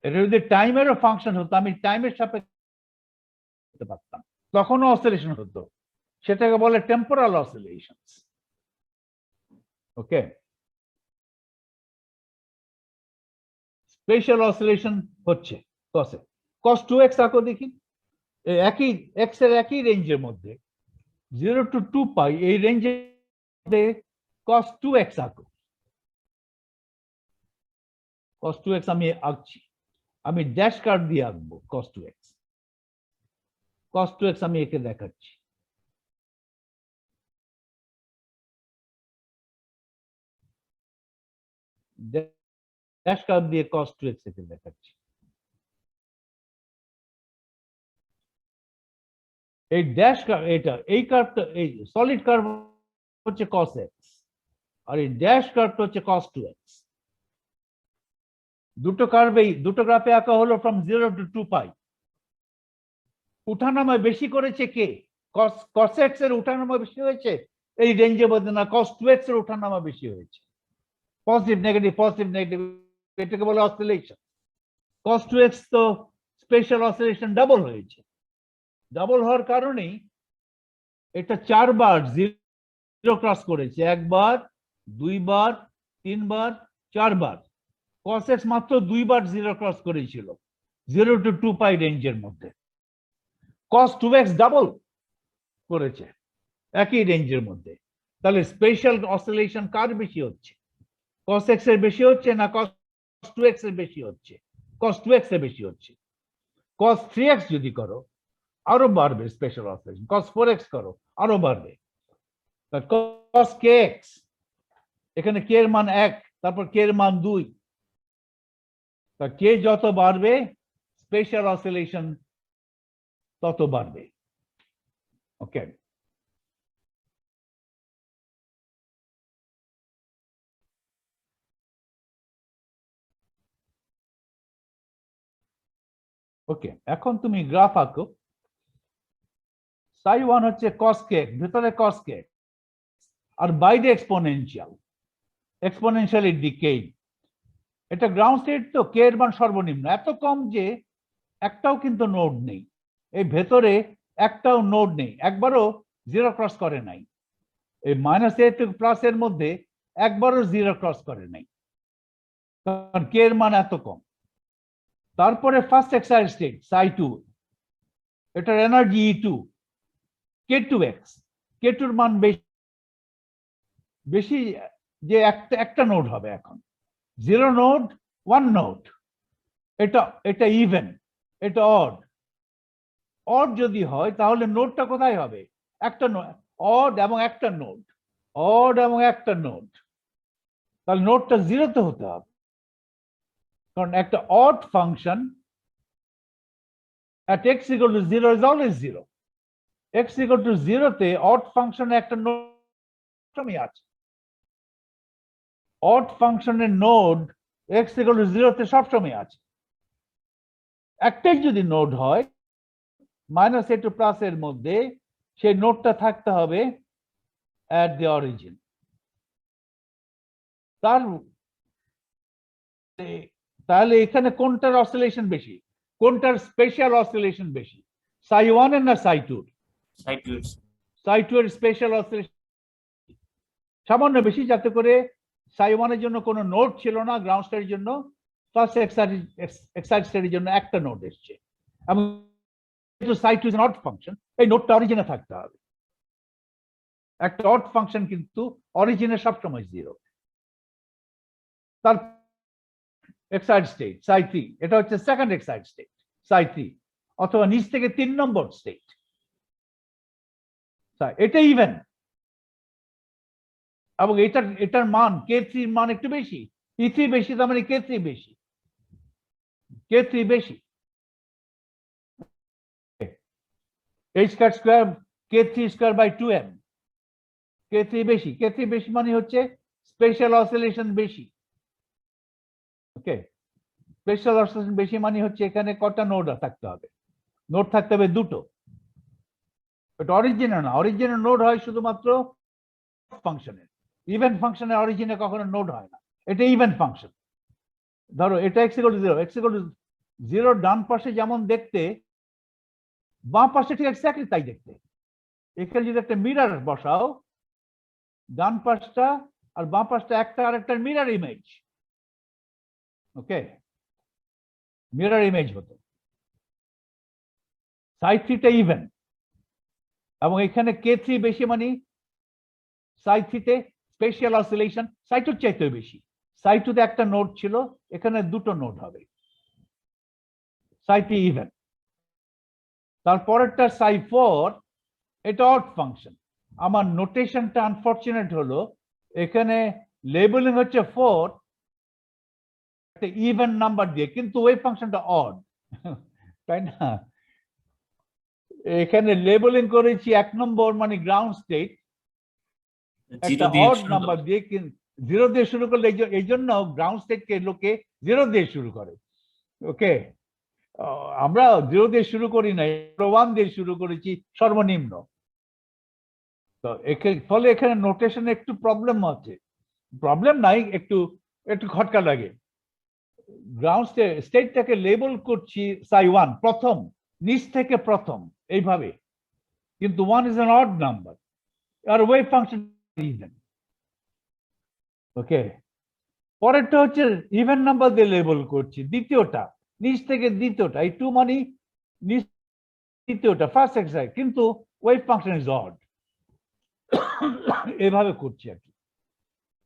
এটা যদি টাইমেরও ফাংশন হতো, আমি টাইমের সাপেক্ষে পারতাম, তখনও অসিলেশন হতো। সেটাকে বলে টেম্পোরাল অসিলেশন। ওকে, স্পেশাল অসিলেশন হচ্ছে কসে। cos 2x আঁকো দেখি, একই এক্স এর একই রেঞ্জের মধ্যে 0 to 2π, এই রেঞ্জের মধ্যে cos 2x আঁকো। cos 2x আমি আঁকছি, আমি ড্যাশ কার্ভ দিয়ে আঁকবো cos 2x। cos 2x আমি একে দেখাচ্ছি। ড্যাশ কার্ভ দিয়ে cos 2x একে দেখাচ্ছি। এই ড্যাশ কার্ভ, এই কার্ভটা, এই সলিড কার্ভ হচ্ছে cos x, আর এই ড্যাশ কার্ভটা হচ্ছে cos 2x। দুটো গ্রাফে আঁকা হলো ফ্রম 0 to 2π। উঠানামা বেশি করেছে কে? cos x এর উঠানামা বেশি হয়েছে এই রেঞ্জের মধ্যে, না cos 2x এর উঠানামা বেশি হয়েছে? পজিটিভ নেগেটিভ, পজিটিভ নেগেটিভ, এটাকে বলে অসিলেশন। cos 2x তো স্পেশাল অসিলেশন ডাবল হয়েছে। ডাবল হওয়ার কারণেই এটা 4 বার জিরো ক্রস করেছে, 1 বার, 2 বার, 3 বার, 4 বার। cos x মাত্র 2 বার জিরো ক্রস করেছিল 0 to 2π রেঞ্জের মধ্যে। cos 2x ডাবল করেছে একই রেঞ্জের মধ্যে। তাহলে স্পেশাল অসিলেশন কার বেশি হচ্ছে? cos x এর বেশি হচ্ছে না cos 2x এর বেশি হচ্ছে? cos 2x এর বেশি হচ্ছে। cos 3x যদি করো আরো বাড়বে স্পেশাল অসিলেশন, cos 4x করো আরো বাড়বে। cos kx, এখানে k এর মান 1, তারপর k এর মান 2, তা k যত বাড়বে স্পেশাল অসিলেশন তত বাড়বে। ওকে, ওকে, এখন তুমি গ্রাফ আঁকো। ψ1 হচ্ছে cos kx, ভেতরে cos kx, আর বাইরে এক্সপোনেনশিয়াল, এক্সপোনেনশিয়ালি ডিকেইং। এটা গ্রাউন্ড স্টেট তো, কে এর মান সর্বনিম্ন, এত কম যে একটাও কিন্তু নোড নেই। এই ভেতরে একটাও নোড নেই, একবারও জিরো ক্রস করে নাই। এই -a থেকে প্লাস এর মধ্যে একবারও জিরো ক্রস করে নাই, কারণ কে এর মান এত কম। তারপরে ফার্স্ট এক্সাইটেড স্টেট ψ2, এটার এনার্জি E2, k2x, k2 এর মান বেশি যে একটা নোড হবে এখন, 0 নোড, 1 নোড। এটা ইভেন, এটা অড। অড যদি হয় তাহলে নোডটা কোথায় হবে? একটা অড এবং একটা নোড, অড এবং একটা নোড, তাহলে নোডটা 0-তে হতে হবে, কারণ একটা odd function at x equal to 0 is always 0. x equal to 0-তে odd ফাংশনে একটা নোড আছে। অড ফাংশনের নোড x equal to 0-তে সবসময় আছে। একটাই যদি নোড হয় -a to প্লাস এর মধ্যে, সেই নোডটা থাকতে হবে at the origin। তাহলে এখানে কোনটার অসিলেশন বেশি, কোনটার স্পেশাল অসিলেশন বেশি, ψ1 এর না ψ2? Side to its Sai two এর স্পেশাল অসিলেশন সামান্য বেশি, যাতে করে সাই ওয়ানের জন্য কোনো নোড ছিল না, গ্রাউন্ড স্টেটের জন্য ফার্স্ট এক্সাইট স্টেটের জন্য একটা নোড এসছে, এবং সাই টু ইজ নট ফাংশন, এই নোডটা অরিজিনে থাকতে হবে। একটা অড ফাংশন কিন্তু অরিজিনে সবসময় 0। তার এক্সাইট স্টেট সাই 3, এটা হচ্ছে সেকেন্ড এক্সাইট স্টেট সাই 3, অথবা নিচ থেকে 3 নম্বর স্টেট, এটা ইভেন, এবং এটার মান K3 এর মান একটু বেশি, E3 বেশি, তার মানে K3 বেশি, K3 বেশি, h square K3 square by 2m, K3 বেশি, K3 বেশি মানে হচ্ছে স্পেশাল অসিলেশন বেশি। ওকে, স্পেশাল অসিলেশন বেশি মানে হচ্ছে এখানে কটা নোড থাকতে হবে? নোড থাকতে হবে দুটো। এটা অরিজিনে না, অরিজিনে নোড হয় শুধুমাত্র ফাংশনের, ইভেন্ট ফাংশনের অরিজিনে কখনো নোড হয় না, এটা ইভেন্ট ফাংশন। ধরো এটা x = 0, x = 0 ডান পাশে যেমন দেখতে, বাম পাশে ঠিক এক্স্যাক্টলি তাই দেখতে। এখানে যদি একটা মিরর বসাও, ডান পাশটা আর বাম পাশটা একটা আরেকটার মিরর ইমেজ। ওকে, মিরর ইমেজ হতো। সাই 3 টা ইভেন, এবং এখানে K3 বেশি মানে সাই 3 তে স্পেশাল অসিলেশন সাই 2 চাইতে বেশি। সাই 2 তে একটা নোড ছিল, এখানে দুটো নোড হবে, সাই 3 ইভেন। তারপরেরটা সাই 4, এটা অড ফাংশন। আমার নোটেশনটা আনফরচুনেট হলো, এখানে লেবেলিং হচ্ছে 4 একটা ইভেন নাম্বার দিয়ে, কিন্তু ওয়েভ ফাংশনটা অড, তাই না? এখানে লেবেলিং করেছি 1 নম্বর মানে গ্রাউন্ড স্টেট, একটা অড নাম্বার দিয়ে, 0 দিয়ে শুরু করলে, এই জন্য গ্রাউন্ড স্টেটকে লোকে 0 দিয়ে শুরু করে। ওকে, আমরা 0 দিয়ে শুরু করি নাই, 1 দিয়ে শুরু করেছি সর্বনিম্ন। তো ফলে এখানে নোটেশনে একটু প্রবলেম আছে, প্রবলেম নাই, একটু একটু খটকা লাগে। গ্রাউন্ড স্টেটটাকে লেবেল করছি সাই 1 প্রথম, নিচ থেকে প্রথম এইভাবে, কিন্তু 1 ইজ অ্যান অড নাম্বার, আর ওয়েভ ফাংশন ইভেন। ওকে, পরেরটা হচ্ছে ইভেন নাম্বার দিয়ে লেবেল করছি, দ্বিতীয়টা নিচ থেকে দ্বিতীয়টা, এই 2 মানে নিচ দ্বিতীয়টা ফার্স্ট এক্সাইট, কিন্তু ওয়েভ ফাংশন ইজ অড। এভাবে করছি আর কি।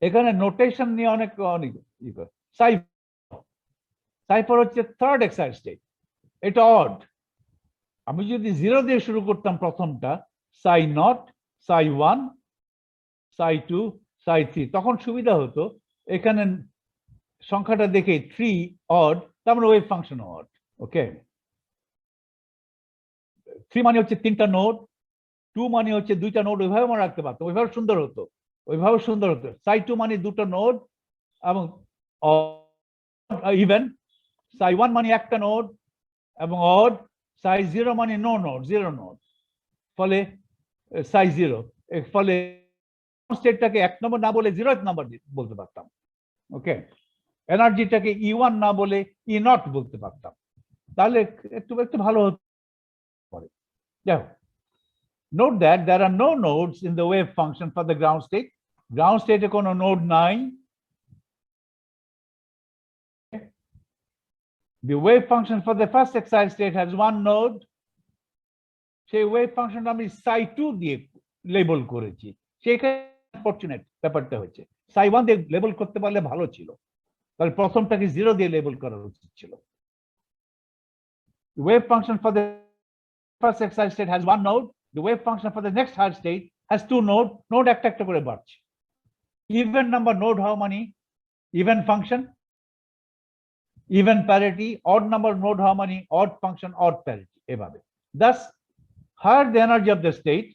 এখানে নোটেশন নিয়ে অনেক সাইফার হচ্ছে থার্ড এক্সাইট স্টেট, এটা অড। আমি যদি 0 দিয়ে শুরু করতাম প্রথমটা, সাই 0, সাই 1, সাই 2, সাই 3, তখন সুবিধা হতো, এখানে সংখ্যাটা দেখে 3 অড, তার মানে ওয়েভ ফাংশন অড। ওকে, 3 মানে হচ্ছে 3টা নোড, 2 মানে হচ্ছে 2টা নোড, ওইভাবে মনে রাখতে পারতো, ওইভাবে সুন্দর হতো, ওইভাবে সুন্দর হতো। সাই 2 মানে 2টো নোড এবং ইভেন, সাই 1 মানে একটা নোড এবং অড, সাই 0 মানে নো নোড, 0 নোড, ফলে সাই 0, ফলে স্টেটটাকে 1 নম্বর না বলে 0th নাম্বার বলতে পারতাম। ওকে, এনার্জিটাকে E1 না বলে E0 বলতে পারতাম, তাহলে একটু একটু ভালো হতো। যাই হোক, note that there are no nodes in the wave function for the ground state. Ground state এ কোনো নোড নাই। The wave function for the first excited state has one node. সেই wave function আমি psi 2 দিয়ে লেবেল করেছি, সেখানে ফরচুনেট ব্যাপারটা হচ্ছে psi 1 দিয়ে লেবেল করতে পারলে ভালো ছিল, তাহলে প্রথমটাকে 0 দিয়ে লেবেল করা উচিত ছিল। The wave function for the first excited state has one node. The wave function for the next hard state has two nodes. Node একটা একটা করে বাড়ছে। Even number node how many? Even function, even parity. Odd number node how many? Odd function, odd parity. এভাবে। Thus, higher the energy of the state,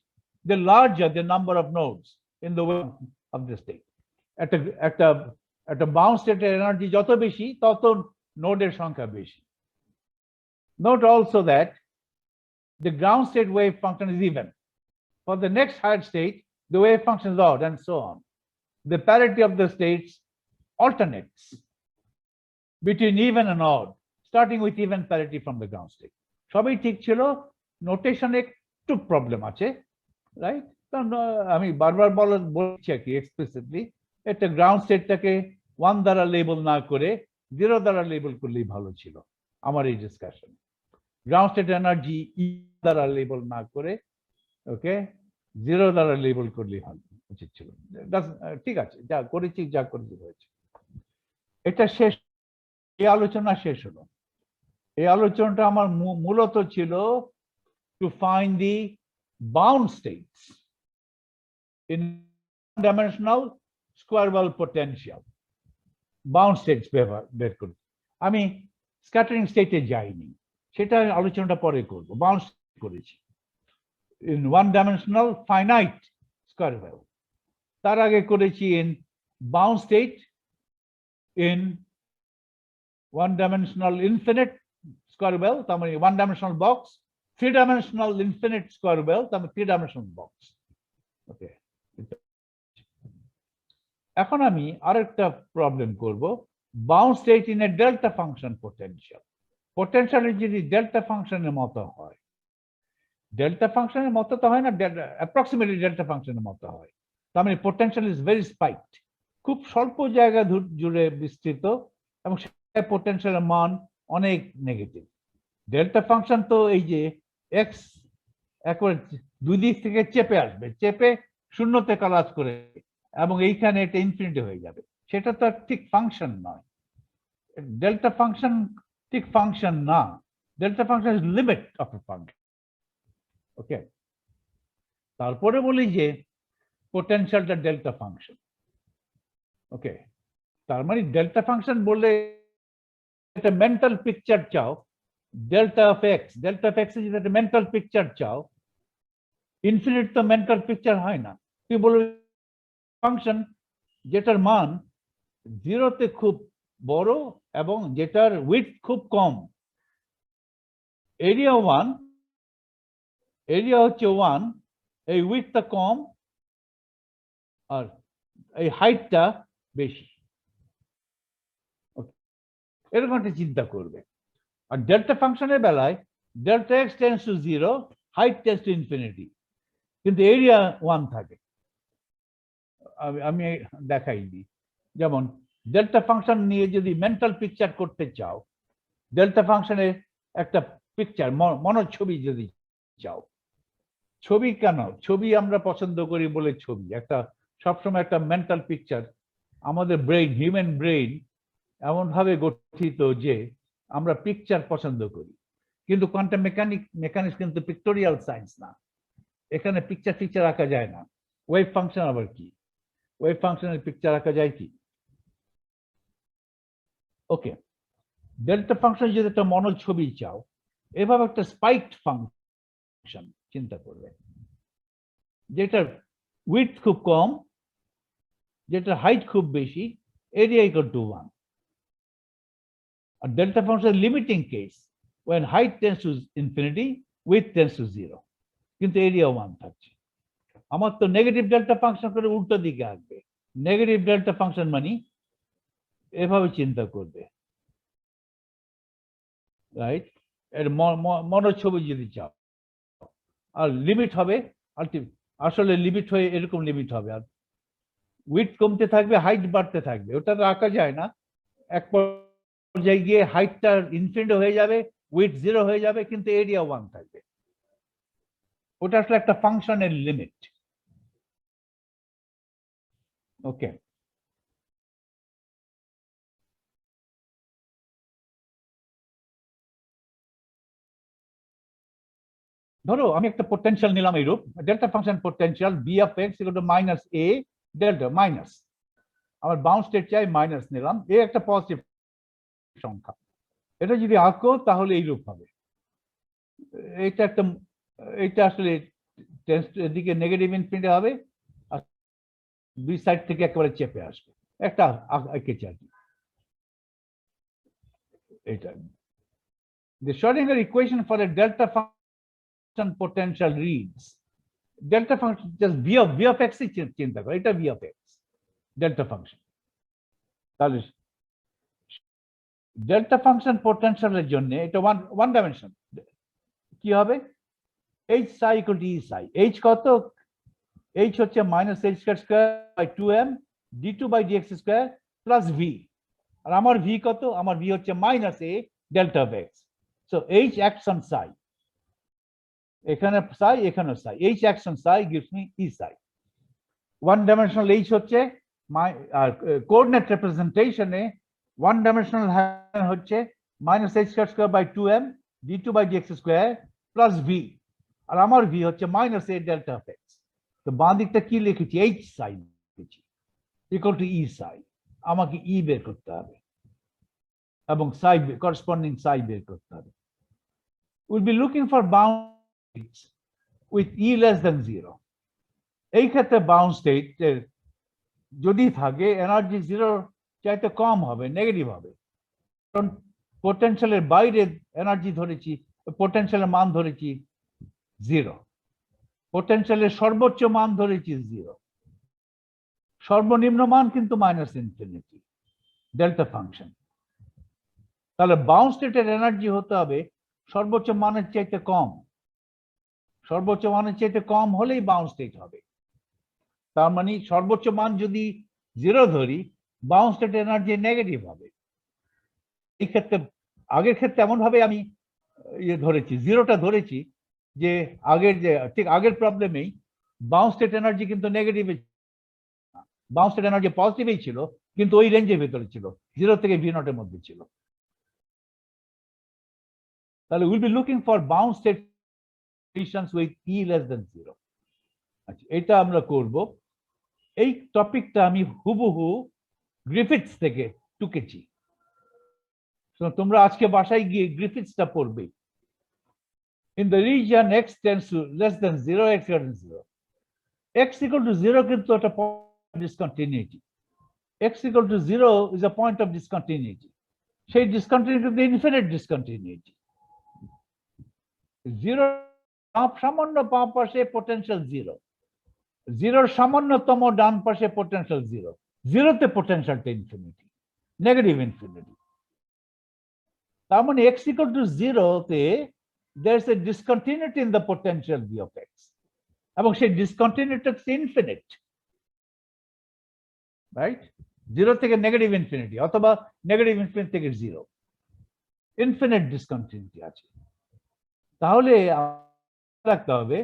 the larger the number of nodes in the wave of the state. একটা bound state energy যত বেশি, তত নোডের সংখ্যা বেশি। Note also that the ground state wave function is even. For the next higher state, the wave function is odd, and so on. The parity of the states alternates between even and odd, starting with even parity from the ground state. সবই ঠিক ছিল, নোটেশনে একটু প্রবলেম আছে, রাইট? কারণ আমি বারবার বলছি আর কি এক্সপ্লিসিটলি, একটা গ্রাউন্ড স্টেটটাকে 1 দ্বারা লেবেল না করে 0 দ্বারা লেবেল করলেই ভালো ছিল আমার এই ডিসকাশন। গ্রাউন্ড স্টেট এনার্জি ই দ্বারা লেবেল না করে, ওকে, 0 দ্বারা লেবেল করলেই ভালো উচিত ছিল। ঠিক আছে, যা করেছি হয়েছে। এটা শেষ, এই আলোচনা শেষ হলো। এই আলোচনাটা আমার মূলত ছিল to find the bound states in dimensional square well potential. Bound states বের করি। আমি স্ক্যাটারিং স্টেটে যাইনি, সেটা আলোচনাটা পরে করব। বাউন্ড স্টেট করেছি in one dimensional finite square well, তার আগে করেছি in bound state in one dimensional infinite square well, তার মানে one dimensional box, 3-dimensional infinite square well, তার মানে 3-dimensional box। ওকে, এখন আমি আরেকটা প্রবলেম করব, bound state in a delta function potential. Potential যদি ডেল্টা ফাংশনের মতো হয়, ডেল্টা ফাংশনের মতো তো হয় না, অ্যাপ্রক্সিমেটলি ডেল্টা ফাংশনের মতো হয়, তার মানে পোটেনশিয়াল ইজ ভেরি স্পাইকড, খুব স্বল্প জায়গা জুড়ে বিস্তৃত, এবং পোটেনশিয়ালের মান অনেক নেগেটিভ। ডেল্টা ফাংশন তো এই যে এক্স একবারে দুই দিক থেকে চেপে আসবে, চেপে শূন্যতে কলাজ করে, এবং এইখানে এটা ইনফিনিটি হয়ে যাবে, সেটা তো ঠিক ফাংশন নয়। ডেল্টা ফাংশন ঠিক ফাংশন না, delta function is limit of a function. Okay, তারপরে বলি যে পোটেনশিয়ালটা ডেল্টা ফাংশন। ওকে, তার মানে ডেল্টা ফাংশন বললে একটা মেন্টাল পিকচার চাও, delta of x, delta of x যদি একটা মেন্টাল পিকচার চাও, ইনফিনিট তো মেন্টাল পিকচার হয় না। তুই বলবি ফাংশন যেটার মান 0-তে খুব বড় এবং যেটার উইডথ খুব কম, এরিয়া 1, এরিয়া হচ্ছে 1, এই উইডথটা কম আর এই হাইটটা বেশি, এরকম একটা চিন্তা করবে। আর ডেল্টা ফাংশনের বেলায় delta x tends to 0, height tends to infinity, কিন্তু এরিয়া 1 থাকে। আমি দেখাইনি, যেমন ডেল্টা ফাংশন নিয়ে যদি মেন্টাল পিকচার করতে চাও, ডেল্টা ফাংশনের একটা পিকচার মনোছবি যদি চাও, ছবি কেন, ছবি আমরা পছন্দ করি বলে ছবি একটা সবসময় একটা মেন্টাল পিকচার, আমাদের ব্রেইন, হিউম্যান ব্রেইন এমন ভাবে গঠিত যে আমরা পিকচার পছন্দ করি, কিন্তু কোয়ান্টাম মেকানিক্স কিন্তু পিক্টোরিয়াল সায়েন্স না, এখানে পিকচার রাখা যায় না। ওয়েভ ফাংশন আবার কি, ওয়েভ ফাংশনের পিকচার রাখা যায় কি? ওকে, ডেল্টা ফাংশন যদি একটা মনোছবি চাও, এভাবে একটা স্পাইকড ফাংশন চিন্তা করবে, যেটার উইডথ খুব কম, যেটার হাইট খুব বেশি, এরিয়া ইকুয়াল টু 1। আর delta function limiting case, when height tends to infinity, width tends to 0, কিন্তু এরিয়া 1 থাকছে। আমার তো নেগেটিভ ডেল্টা ফাংশন করে উল্টো দিকে আসবে, নেগেটিভ ডেল্টা ফাংশন মানে এভাবে চিন্তা করবে, রাইট? এর মনোছবি যদি চাও, আর লিমিট হবে আসলে লিমিট হয়ে এরকম লিমিট হবে, আর উইডথ কমতে থাকবে, হাইট বাড়তে থাকবে, ওটা রাখা যায় না। এক পর্যায়ে গিয়ে হাইটটা ইনফিনিটি হয়ে যাবে, উইডথ 0 হয়ে যাবে, কিন্তু এরিয়া 1 থাকবে। ওটা আসলে একটা ফাংশনের লিমিট। ওকে, ধরো আমি একটা পোটেনশিয়াল নিলাম এইরূপ, delta function potential V of x equal to minus A delta minus, আমার বাউন্ড স্টেট চাই, মাইনাস নিলাম, এ একটা পজিটিভ সংখ্যা। এটা যদি আঁকো তাহলে এইরূপ হবে, এটা একটা, এটা আসলে এদিকে নেগেটিভ ইনফিনিটি হবে, আর দুই সাইড থেকে একেবারে চেপে আসবে, একটা এঁকেছি আর কি। এটা the Schrodinger equation for a delta function potential reads, delta function just v of x চিন্তা করো, এটা v of x delta function, তাহলে ডেল্টা ফাংশন পোটেনশিয়ালের জন্য এটা ওয়ান ডাইমেনশন কি হবে, H Sai equal to E Sai. H কত? এইচ হচ্ছে minus H square by 2m d2 by dx square plus V. আর আমার ভি কত? আমার ভি হচ্ছে minus A delta of x. So H acts on psi, এখানে সাই এখানে psi, H acts on psi gives me E psi. One dimensional H হচ্ছে কোঅর্ডিনেট রিপ্রেজেন্টেশনে ওয়ান ডাইমেনশনাল হচ্ছে minus H square by 2m d2 by dx square plus V. আর আমার ভি হচ্ছে minus A delta of x. তো বাঁ দিকটা কি লিখেছি? এইচ সাই লিখেছি ইকুয়াল টু ই সাই। আমাকে ই বের করতে হবে এবং সাই করসপন্ডিং সাই বের করতে হবে। Will be looking for bound with E less than 0। এই ক্ষেত্রে বাউন্ড স্টেট যদি থাকে এনার্জি 0 চাইতে কম হবে, নেগেটিভ হবে, কারণ পোটেনশিয়ালের বাইরে এনার্জি ধরেছি, পোটেনশিয়ালের মান ধরেছি 0, পোটেনশিয়ালের সর্বোচ্চ মান ধরেছি 0, সর্বনিম্ন মান কিন্তু মাইনাস ইনফিনিটি ডেল্টা ফাংশন। তাহলে বাউন্ড স্টেটের এনার্জি হতে হবে সর্বোচ্চ মানের চাইতে কম, সর্বোচ্চ মানের চাইতে কম হলেই বাউন্ড স্টেট হবে। তার মানে সর্বোচ্চ মান যদি 0 ধরি, বাউন্ড স্টেটের এনার্জি নেগেটিভ হবে। এই ক্ষেত্রে আগের ক্ষেত্রে এমন ভাবে আমি ধরেছি, 0টা ধরেছি যে আগের যে ঠিক আগের প্রবলেমেই বাউন্ড স্টেট এনার্জি কিন্তু নেগেটিভ, বাউন্ড স্টেট এনার্জি পজিটিভই ছিল কিন্তু ওই রেঞ্জের ভিতরে ছিল, 0 থেকে ভি নটের মধ্যে ছিল। তাহলে will be looking for bound state conditions with E less than 0। আচ্ছা, এটা আমরা করব। এই টপিকটা আমি হুবহু গ্রিফিথস থেকে টুকেছি। তোমরা আজকে বাসায় গিয়ে গ্রিফিথসটা পড়বে। In the region x tends to less than 0, x greater than 0. X equal to 0 কিন্তু একটা point of discontinuity. X equal to 0 is a point of discontinuity. সেই discontinuity the infinite discontinuity. 0 সামান্য বাম পাশে potential 0. 0 সামান্যতম ডান পাশে potential 0. 0 তে potential টা infinity, negative infinity. তার মানে x equal to 0 তে there's a discontinuity in the potential v of x, এবং সেই discontinuity is infinite, right? 0 থেকে negative infinity অথবা negative infinity থেকে 0, infinite discontinuity আছে। তাহলে রাখতে হবে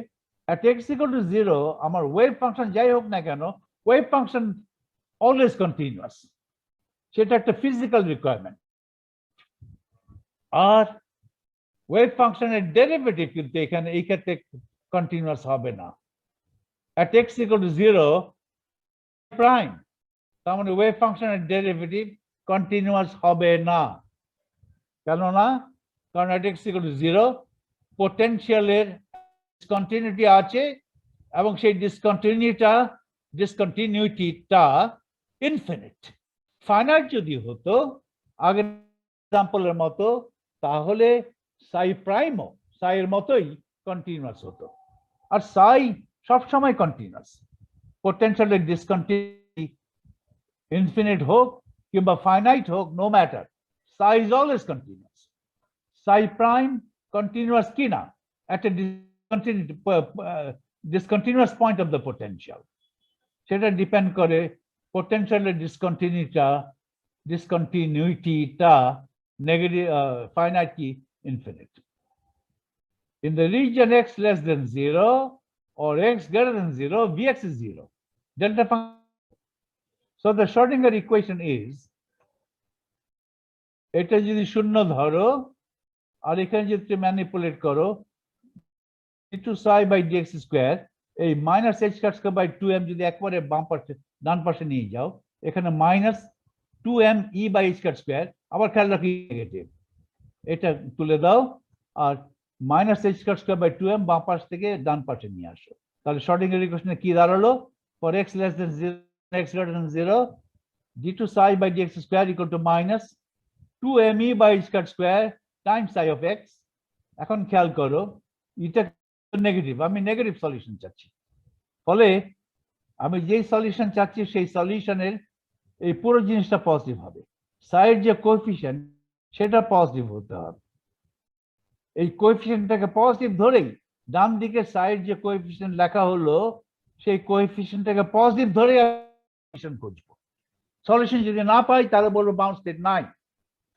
at x equal to 0 আমার ওয়েভ ফাংশন যাই হোক না কেন, ওয়েভ ফাংশন অলওয়েজ কন্টিনিউয়াস, সেটা একটা ফিজিক্যাল রিকোয়ারমেন্ট। আর ওয়েভ ফাংশনের ডেরিভেটিভ কিন্তু এখানে এই ক্ষেত্রে কন্টিনিউয়াস হবে না। at x equal to 0 prime, তার মানে ওয়েভ ফাংশনের ডেরিভেটিভ কন্টিনিউয়াস হবে না। কেননা? কারণ at x equal to 0 পোটেনশিয়ালের discontinuity আছে এবং সেই ডিসকন্টিনিউটিটা ইনফিনিট। ফাইনাইট যদি হতো আগের এক্সাম্পলের মতো, তাহলে সাই প্রাইমও সাইয়ের মতোই কন্টিনিউয়াস হতো। আর সাই সবসময় কন্টিনিউয়াস, পোটেনশিয়ালের ডিসকন্টিনিউটি ইনফিনিট হোক কিংবা ফাইনাইট হোক, no matter, Sai is always continuous. Sai prime continuous কিনা at a discontinuous point of the potential, সেটা ডিপেন্ড করে পোটেনশিয়ালের ডিসকন্টিনিউটিটা নেগেটিভ, ফাইনাইট কি infinite. In the region x less than 0 or x greater than 0, Vx is 0. Delta function. So the Schrodinger equation is, এটা যদি শূন্য ধরো আর এখানে যদি ম্যানিপুলেট করো, d2 psi by dx square, এই minus h square by 2m যদি একবারে বাম পাশে ডান পাশে নিয়ে যাও, এখানে minus 2m e by h square, আবার খেয়াল রাখি নেগেটিভ, এটা তুলে দাও আর minus h square by 2m বাম পাশ থেকে ডান পাশে নিয়ে আসো। তাহলে শর্ডিঙ্গার ইকুয়েশনে কি দাঁড়ালো? For x less than 0, x greater than 0, d2 psi by dx square equal to minus 2m e by h square times psi of x। এখন খেয়াল করো, এটা নেগেটিভ, আমি নেগেটিভ সলিউশন চাচ্ছি, ফলে আমি যেই সলিউশন চাচ্ছি সেই সলিউশনের এই পুরো জিনিসটা পজিটিভ হবে, সাইড যে কোএফিশিয়েন্ট সেটা পজিটিভ হতে হবে। এই কোএফিশিয়েন্টটাকে পজিটিভ ধরেই ডান দিকে সাইড যে কোএফিসিয়েন্ট লেখা হলো সেই কোএফিসিয়েন্টটাকে পজিটিভ ধরে সলিউশন খুঁজবো। সলিউশন যদি না পাই তাহলে বলবো বাউন্স স্টেট নাই,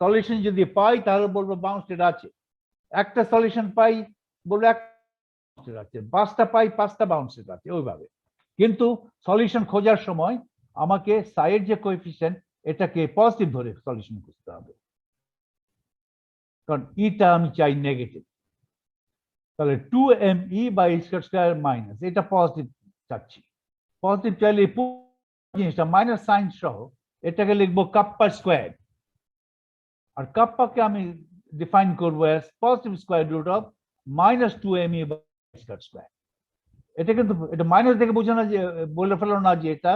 সলিউশন যদি পাই তাহলে বলবো বাউন্স স্টেট আছে, একটা সলিউশন পাই বলবো একটা আছে, পাঁচটা পাই পাঁচটা বাউন্স স্টেট আছে ওইভাবে। কিন্তু সলিউশন খোঁজার সময় আমাকে সাইড যে কোএফিসিয়েন্ট এটাকে পজিটিভ ধরে সলিউশন খুঁজতে হবে, কারণ ইটা আমি চাই নেগেটিভ। তাহলে 2me বাই স্কয়ার মাইনাস এটা পজিটিভ চাচ্ছি, পজিটিভ চাইলে জিনিসটা মাইনাস সাইন সহ এটাকে লিখবো কাপ্পা স্কয়ার, আর কাপ্পাকে আমি ডিফাইন করবো as positive square root of minus 2me by square. এটা কিন্তু এটা মাইনাস দেখে বোঝো না যে বলে ফেলো না যে এটা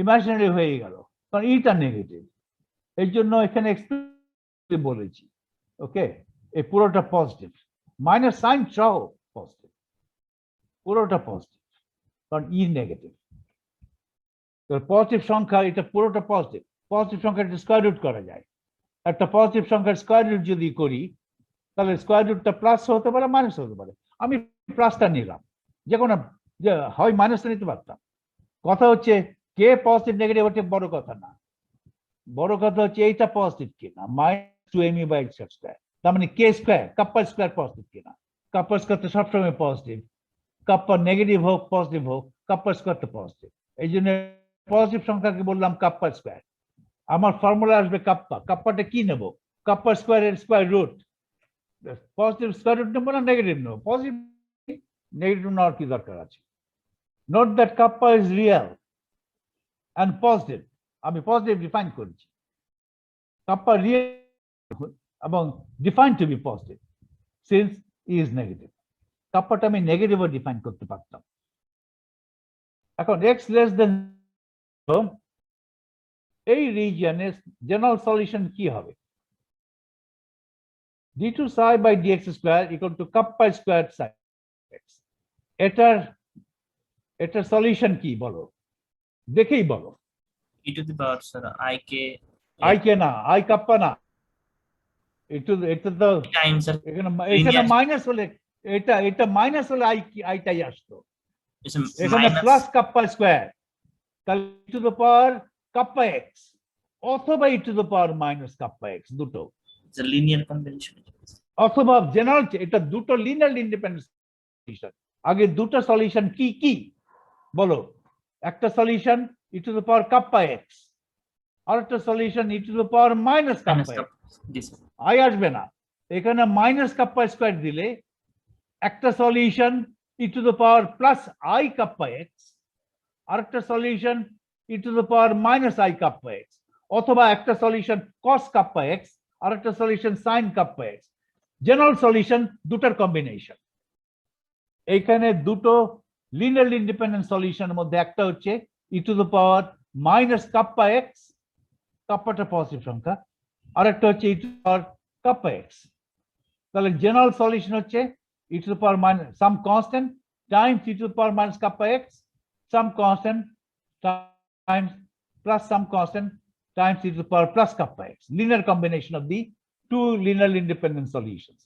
ইমাজিনারি হয়ে গেল, কারণ ইটা নেগেটিভ, এর জন্য এখানে এক্সপ্রেস বলেছি। ওকে, এই পুরোটা পজিটিভ, মাইনাস সাইন সহ পজিটিভ, পুরোটা পজিটিভ, কারণ ই নেগেটিভ। পজিটিভ সংখ্যা এটা পুরোটা পজিটিভ, পজিটিভ সংখ্যা স্কয়ার রুট করা যায়, একটা পজিটিভ সংখ্যার স্কয়ার রুট যদি করি তাহলে স্কয়ার রুটটা প্লাস হতে পারে মাইনাস হতে পারে, আমি প্লাসটা নিলাম, যে কোনো হয় মাইনাসটা নিতে পারতাম। কথা হচ্ছে কে পজিটিভ নেগেটিভ ওটা বড় কথা না, বড় কথা হচ্ছে এইটা পজিটিভ কিনা, মাইনাস 2me বাই স্কয়ার, তার মানে k square kappa square positive কিনা, কাপ্পা স্কয়ার তো সবসময় পজিটিভ, কাপ্পা নেগেটিভ হোক পজিটিভ হোক কাপ্পা স্কয়ার তো পজিটিভ, এই জন্য পজিটিভ সংখ্যাকে বললাম কাপ্পা স্কয়ার। আমার ফর্মুলা আসবে কাপ্পা, কাপ্পাটা কি নেব, কাপ্পা স্কয়ারের square root, positive square root নেবো না নেগেটিভ নেবো, পজিটিভ নেগেটিভ নেওয়ার কি দরকার আছে। Note that kappa is real and positive, আমি পজিটিভ ডিফাইন করেছি, কাপ্পা রিয়েল এবং define to be positive since is negative, কাপ্পাটা আমি নেগেটিভও ডিফাইন করতে পারতাম। এখন এক্স লেস দেন এই রিজিয়নের জেনারেল সলিউশন কি হবে, d2 psi by dx square equal to kappa squared psi x, এটার সলিউশন কি বলো, দেখেই বলো। e to the power sir i কে না, i কাপ্পা না, এটা তো টাইমস স্যার এখানে মাইনাস হলে এটা মাইনাস হলে আইটাই আসতো, এখানে প্লাস কাপ্পা স্কয়ার, তাহলে e to the power kappa x অথবা e to the power minus kappa x, দুটো লিনিয়ার কম্বিনেশন, অথবা জেনারেল, এটা দুটো লিনিয়ারলি ইন্ডিপেন্ডেন্ট সলিউশন। আগে দুটো সলিউশন কি কি বলো, একটা solution e to the power kappa x, আর একটা solution e to the power minus kappa x, I আসবে না, এখানে মাইনাস কাপ্পা স্কয়ার দিলে একটা solution e to the power plus i kappa x, আর একটা solution e to the power minus i kappa x, অথবা একটা সলিউশন cos কাপ্পা x আর একটা solution sin kappa x, general solution দুটার কম্বিনেশন। এইখানে দুটো লিনিয়ারলি ইন্ডিপেন্ডেন্ট সলিউশনের মধ্যে একটা হচ্ছে e to the power minus kappa x, কাপ্পাটা পজিটিভ সংখ্যা, আর একটা হচ্ছে e to the power kappa x, তাহলে জেনারেল সলিউশন হচ্ছে e to the power minus some constant times e to the power minus kappa x, some constant times plus some constant times e to the power plus kappa x, linear combination of the two linearly independent solutions.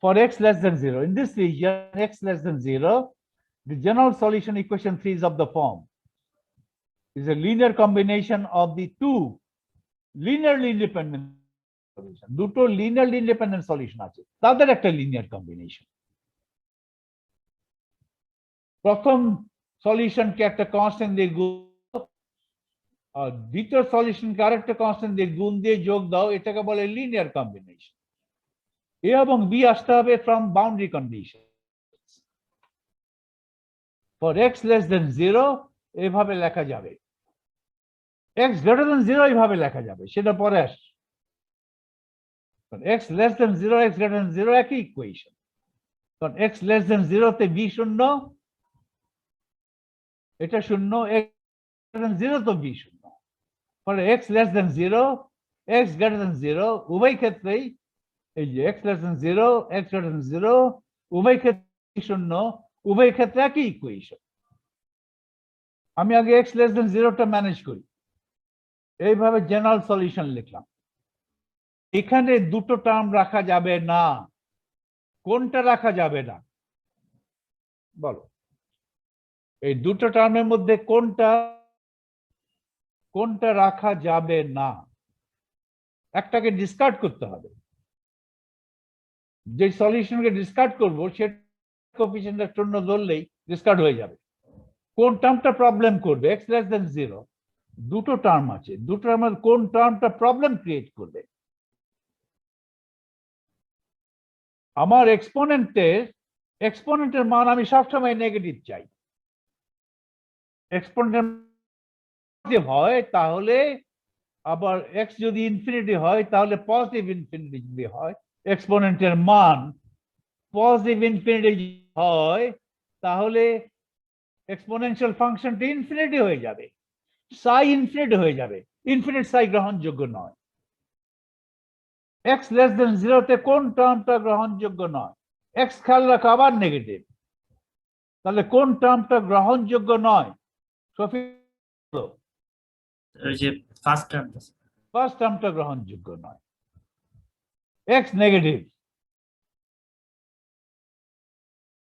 For x less than 0, in this region x less than 0, the general solution equation 3 is of the form is a linear combination of the two linearly independent solution, দুটো লিনিয়ারলি ইন্ডিপেন্ডেন্ট সলিউশন আছে তাদের একটা লিনিয়ার কম্বিনেশন। প্রথম সলিউশনকে একটা কনস্ট্যান্ট দিয়ে গুণ, আর দ্বিতীয় সলিউশনকে আরেকটা কনস্ট্যান্ট দিয়ে গুণ দিয়ে যোগ দাও, এটাকে বলে লিনিয়ার কম্বিনেশন। এ এবং বি আসতে হবে from boundary condition. For x less than 0 এভাবে লেখা যাবে, এক্স গ্রেটার দেন 0 এইভাবে লেখা যাবে, সেটা পরে আসছে। x less than 0 x greater than 0 একই ইকুয়েশন, কারণ x less than 0 তে b শূন্য, এটা শূন্য, x greater than 0 তো b শূন্য, ফলে x less than 0 x greater than 0 উভয় ক্ষেত্রেই এই যে x less than 0 x greater than 0 উভয় ক্ষেত্রে শূন্য, উভয় ক্ষেত্রে একই ইকুয়েশন। আমি আগে x less than 0 টা ম্যানেজ করি, এইভাবে জেনারেল সলিউশন লিখলাম। এখানে দুটো টার্ম রাখা যাবে না, কোনটা রাখা যাবে না, বলো এই দুটো টার্মের মধ্যে কোনটা কোনটা রাখা যাবে না? একটাকে ডিসকার্ড করতে হবে। যে সলিউশনকে ডিসকার্ড করব সে কোএফিসিয়েন্টটা শূন্য ধরলেই ডিসকার্ড হয়ে যাবে। কোন টার্মটা প্রবলেম করবে? x less than 0। দুটো টার্ম আছে, দুটো টার্মের কোন টার্মটা প্রবলেম ক্রিয়েট করবে? আমার এক্সপোনেন্টের মান আমি সবসময় নেগেটিভ চাই। এক্সপোনেন্টের পজিটিভ হয় তাহলে, আবার x যদি ইনফিনিটি হয় তাহলে পজিটিভ ইনফিনিটি যদি হয়, এক্সপোনেন্টের মান পজিটিভ ইনফিনিটি হয় তাহলে এক্সপোনেনশিয়াল ফাংশনটি ইনফিনিটি হয়ে যাবে, সাই ইনফিনিটি হয়ে যাবে। ইনফিনিট সাই গ্রহণযোগ্য নয়। x লেস দেন 0 তে কোন টার্মটা গ্রহণযোগ্য নয়? x খেয়াল রাখো আবার নেগেটিভ, তাহলে কোন টার্মটা গ্রহণযোগ্য নয়? সফি, ওই যে ফার্স্ট টার্ম ফার্স্ট টার্মটা গ্রহণযোগ্য নয়। x নেগেটিভ,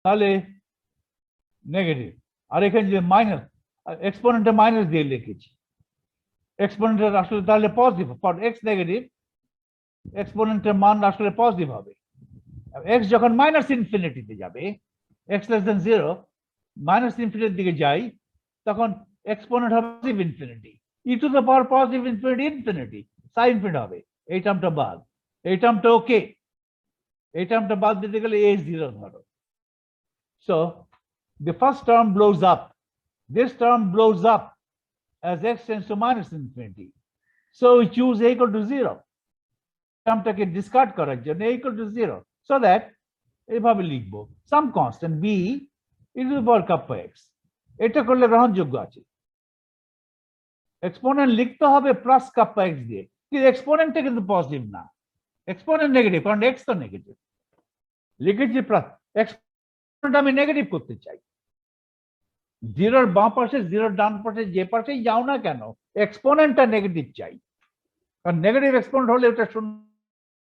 তাহলে নেগেটিভ। আর এখানে যে মাইনাস, এক্সপোনেন্টে মাইনাস দিয়ে লিখেছি, এক্সপোনেন্টের আসলে তাহলে পজিটিভ। ফর x নেগেটিভ এক্সপোনেন্টের মান আসলে পজিটিভ হবে। x যখন মাইনাস ইনফিনিটিতে যাবে, x লেস দেন 0 মাইনাস ইনফিনিটির দিকে যাই, তখন এক্সপোনেন্ট হবে positive infinity, E to the power positive infinity infinity, Sai infinity হবে। এই টার্মটা বাদ, এই টার্মটা ওকে, এই টার্মটা বাদ দিতে গেলে a 0 ধরো। So the first term blows up, this term blows up as x tends to minus infinity, so we choose a equal to 0 টার্মটাকে discard করার জন্য a equal to 0, so that এইভাবে লিখবো some constant b e to the power kappa x। এটা করলে গ্রহণযোগ্য আছে। এক্সপোনেন্ট লিখতে হবে প্লাস কাপ্পা x দিয়ে, কিন্তু এক্সপোনেন্টটা কিন্তু পজিটিভ না, এক্সপোনেন্ট নেগেটিভ, কারণ x তো নেগেটিভ। লিখেছি প্লাস, এক্সপোনেন্ট আমি নেগেটিভ করতে চাই। জিরোর বাম পাশে, জিরোর ডান পাশে, যে পাশেই যাও না কেন এক্সপোনেন্টটা নেগেটিভ চাই, কারণ নেগেটিভ এক্সপোনেন্ট হলে ওটা শূন্য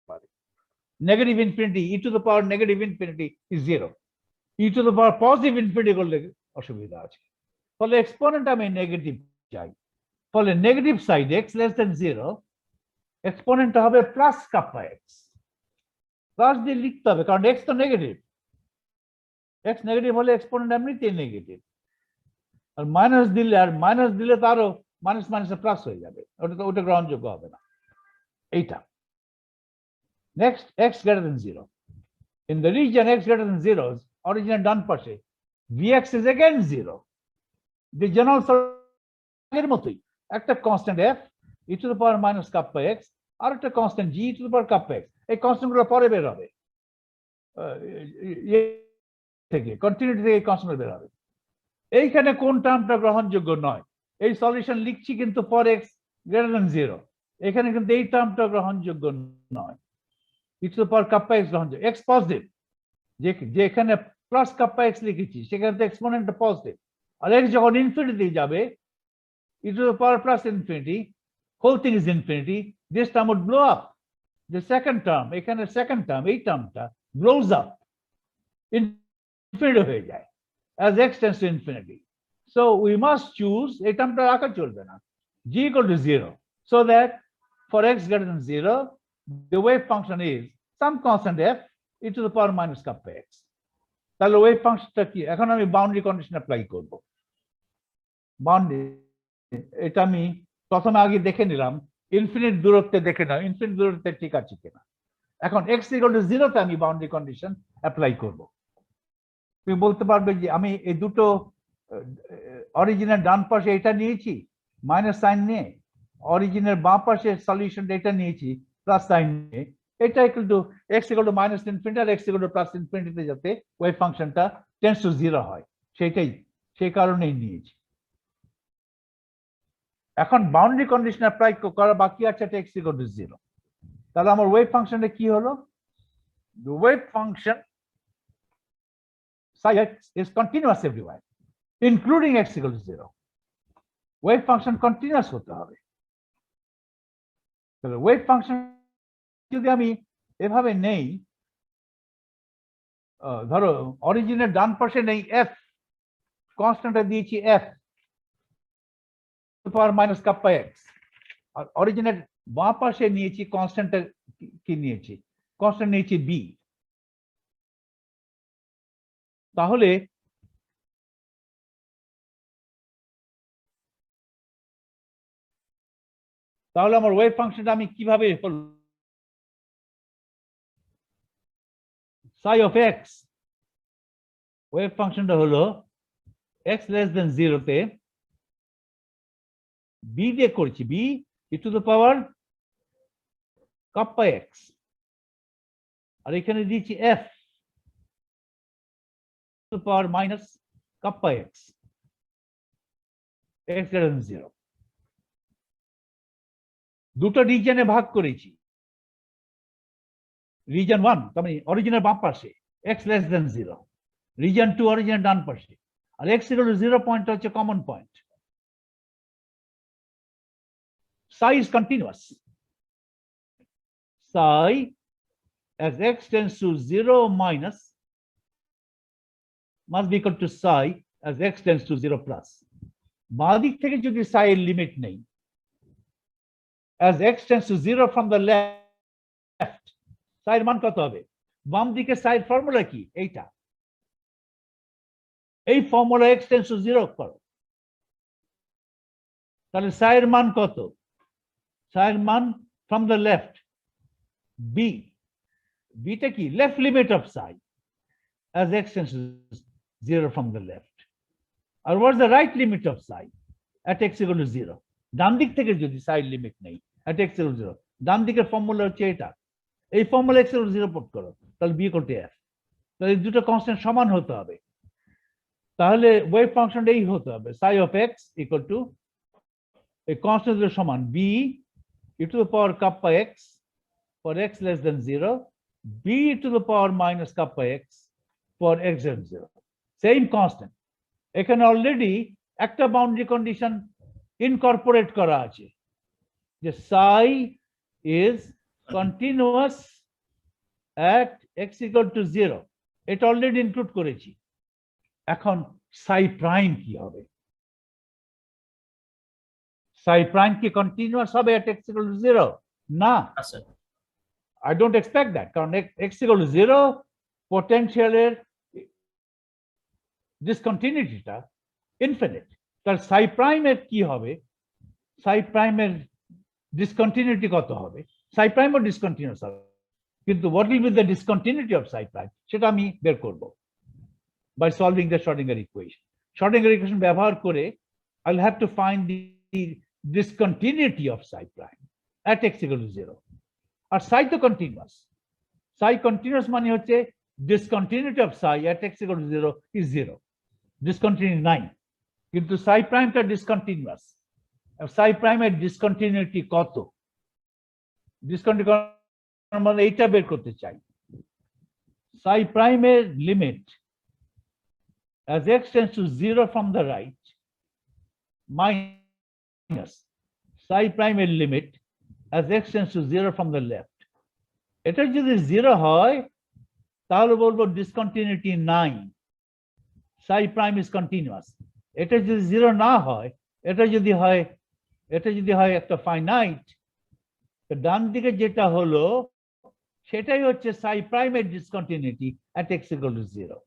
পারে। Negative infinity E to the power negative infinity is 0, E to the power positive infinity করলে অসুবিধা আছে। ফলে এক্সপোনেন্ট আমি নেগেটিভ চাই, ফলে negative side x less than 0 এক্সপোনেন্টটা হবে প্লাস কাপ্পা x। প্লাস দিয়ে লিখতে হবে কারণ x তো নেগেটিভ, x নেগেটিভ হলে এক্সপোনেন্ট এমনিতেই নেগেটিভ। আর মাইনাস দিলে তারও মাইনাস মাইনাসে প্লাস হয়ে যাবে, ওটা গ্রহণযোগ্য হবে না। এইটা next, x greater than 0, in the region x greater than 0, অরিজিনের ডান পাশে vx is again 0, the general এর মতোই একটা constant f e to the power minus kappa x আর একটা constant g e to the power kappa x। এই কনস্ট্যান্ট গুলো পরে বের হবে, থেকে কন্টিনিউটি থেকে এই কনস্ট্যান্ট বের হবে। এইখানে কোন টার্মটা গ্রহণযোগ্য নয়? এই সলিউশন লিখছি কিন্তু ফর x গ্রেটার দেন 0, এখানে কিন্তু এই টার্মটা গ্রহণযোগ্য নয়। E to the power kappa x গ্রহণযোগ্য, x পজিটিভ, যেখানে প্লাস কাপ্পা x লিখেছি সেখানে তো এক্সপোনেন্টটা পজিটিভ, আর x যখন ইনফিনিটি যাবে e to the power plus infinity, whole thing is infinity, this term would blow up. যে সেকেন্ড টার্ম, এখানে সেকেন্ড টার্ম, এই টার্মটা ব্লোজ আপ, ইনফিনিটি হয়ে যায় as x tends to infinity, so we must choose এই টার্মটা রাখা চলবে না, g equal to 0, so that for x greater than 0 the wave function is some constant f e to the power minus kappa x। তাহলে ওয়েভ ফাংশনটা কি? এখন আমি বাউন্ডারি কন্ডিশন অ্যাপ্লাই করব। বাউন্ডারি, এটা আমি প্রথমে আগে দেখে নিলাম, ইনফিনিট দূরত্বে দেখে নাও ইনফিনিট দূরত্বে ঠিক আছে কিনা। এখন x equal to 0 তে আমি বাউন্ডারি কন্ডিশন অ্যাপ্লাই করব। তুমি বলতে পারবে যে আমি এই দুটো অরিজিনের ডান পাশে এটা নিয়েছি মাইনাস সাইন নিয়ে, অরিজিনের বাম পাশে সলিউশন এটা নিয়েছি প্লাস সাইন নিয়ে, এটা equal to x equal to minus infinity আর x ইকুয়াল টু প্লাস ইনফিনিটিতে যাতে ওয়েভ ফাংশনটা টেন্ডস টু 0 হয়, সেটাই, সেই কারণেই নিয়েছি। এখন বাউন্ডারি কন্ডিশন অ্যাপ্লাই করা বাকি আছে, x ইকুয়াল টু 0। তাহলে আমার ওয়েভ ফাংশনটা কি হলো? the wave function psi x is continuous everywhere including x equal to 0। Wave function continuous হতে হবে। তাহলে ওয়েভ ফাংশন যদি আমি এভাবে নেই, ধরো অরিজিনের ডান পাশে নেই এফ, কনস্ট্যান্টটা দিয়েছি F power minus kappa x, আর অরিজিনের বাঁ পাশে নিয়েছি কনস্ট্যান্টটা কি নিয়েছি, কনস্ট্যান্ট নিয়েছি বি। তাহলে আমার ওয়েভ ফাংশনটা আমি কিভাবে হল, সাই অফ এক্স, ওয়েভ ফাংশনটা হলো এক্স লেস দেন 0 তে বি দিয়ে করেছি, B e to the power kappa x, আর এখানে দিয়েছি F to the power minus kappa x, x greater than 0। দুটো রিজনে ভাগ করেছি, রিজন 1 তার মানে অরিজিনের বাম পাশে এক্স লেস দেন 0, রিজন 2 অরিজিনের ডান পাশে, আর এক্স ইকুয়াল টু 0 পয়েন্ট হচ্ছে common point. psi is continuous. Psi as x tends to 0 minus must be equal to psi as x tends to 0 plus. বাঁ দিক থেকে যদি psi এর লিমিট নেই, as x tends to 0 from the left, psi এর মান কত হবে? বাম দিকে psi এর ফর্মুলা কি? এইটা, এই ফর্মুলা x tends to 0 করো, তাহলে psi এর মান কত? psi এর মান from the left b, bটা কি? left limit of psi as x tends to 0 from the left. R what's the right limit of psi at x equal to 0? ডান দিক থেকে যদি psi লিমিট নেই at x equal to 0, ডান দিকের ফর্মুলা হচ্ছে এটা, এই formula x equal to 0 put করো, তাহলে b equal to f। তাহলে দুটো কনস্ট্যান্ট সমান হতে হবে, তাহলে ওয়েভ ফাংশনটা এই হতে হবে, psi of x equal to এই কনস্ট্যান্টের সমান b e to the power kappa x for x less than 0, b to the power minus kappa x for x less than 0, same constant। এখানে অলরেডি একটা বাউন্ডারি কন্ডিশন ইনকর্পোরেট করা আছে, যে psi is continuous at x equal to 0, এটা অলরেডি ইনক্লুড করেছি। এখন psi প্রাইম কি হবে? psi prime কি কন্টিনিউয়াস হবে at x equal to 0? না, আচ্ছা I don't expect that, কারণ x equal to 0 পোটেনশিয়ালের ডিসকন্টিনিউটিটা ইনফিনিট, তাহলে psi prime এর কি হবে? psi prime এর ডিসকন্টিনিউটি কত হবে? psi prime ও ডিসকন্টিনিউয়াস হবে, কিন্তু what will be the discontinuity of psi prime সেটা আমি বের করব by solving the Schrodinger equation। Schrodinger equation ব্যবহার করে I'll have to find the discontinuity of psi prime at x equal to 0, R psi তো continuous, psi continuous মানে হচ্ছে discontinuity of psi at x equal to 0 is 0, discontinuity নাই, কিন্তু psi prime টা discontinuous, psi prime এর discontinuity কত? discontinuity মানে এইটা বের করতে চাই, psi prime এর limit as x tends to 0 from the right minus psi prime এর limit as x tends to 0 from the left, এটা যদি 0 হয় তাহলে বলবো ডিসকন্টিনিউটি নাই, psi prime is continuous। এটা যদি 0 না হয়, এটা যদি হয় একটা ফাইনাইট, তো ডান দিকে যেটা হলো সেটাই হচ্ছে psi prime এর discontinuity at x equal to 0।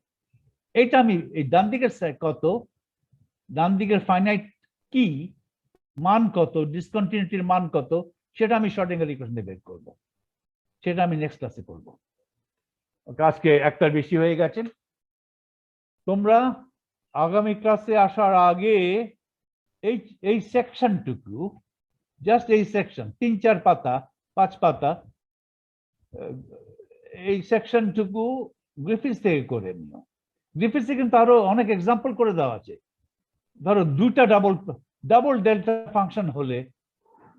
এটা আমি এই ডান দিকের কত, ডান দিকের ফাইনাইট কি মান কত, ডিসকন্টিনিউটির মান কত, সেটা আমি Schrodinger ইকুয়েশনে বের করব, সেটা আমি নেক্সট ক্লাসে করব। আজকে একটা বেশি হয়ে গেছে, তোমরা আগামী ক্লাসে আসার আগে এই সেকশনটুকু, জাস্ট এই সেকশন 3-4 পাতা 5 পাতা, এই সেকশনটুকু গ্রিফিথস থেকে করে নিও। গ্রিফিথসে কিন্তু আরো অনেক এক্সাম্পল করে দেওয়া আছে, ধরো দুটা ডাবল ডেল্টা ফাংশন হলে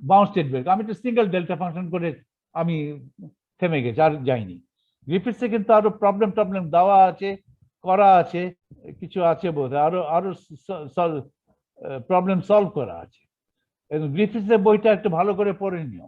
বাউন্স স্টেট বের, আমি তো সিঙ্গেল ডেল্টা ফাংশন করে আমি থেমে গেছি, আর যাইনি। গ্রিফিথসে কিন্তু আরো প্রবলেম দেওয়া আছে, করা আছে, কিছু আছে বোধহয় আরো প্রবলেম সলভ করা আছে। গ্রিফিথসের বইটা একটু ভালো করে পড়ে নিও।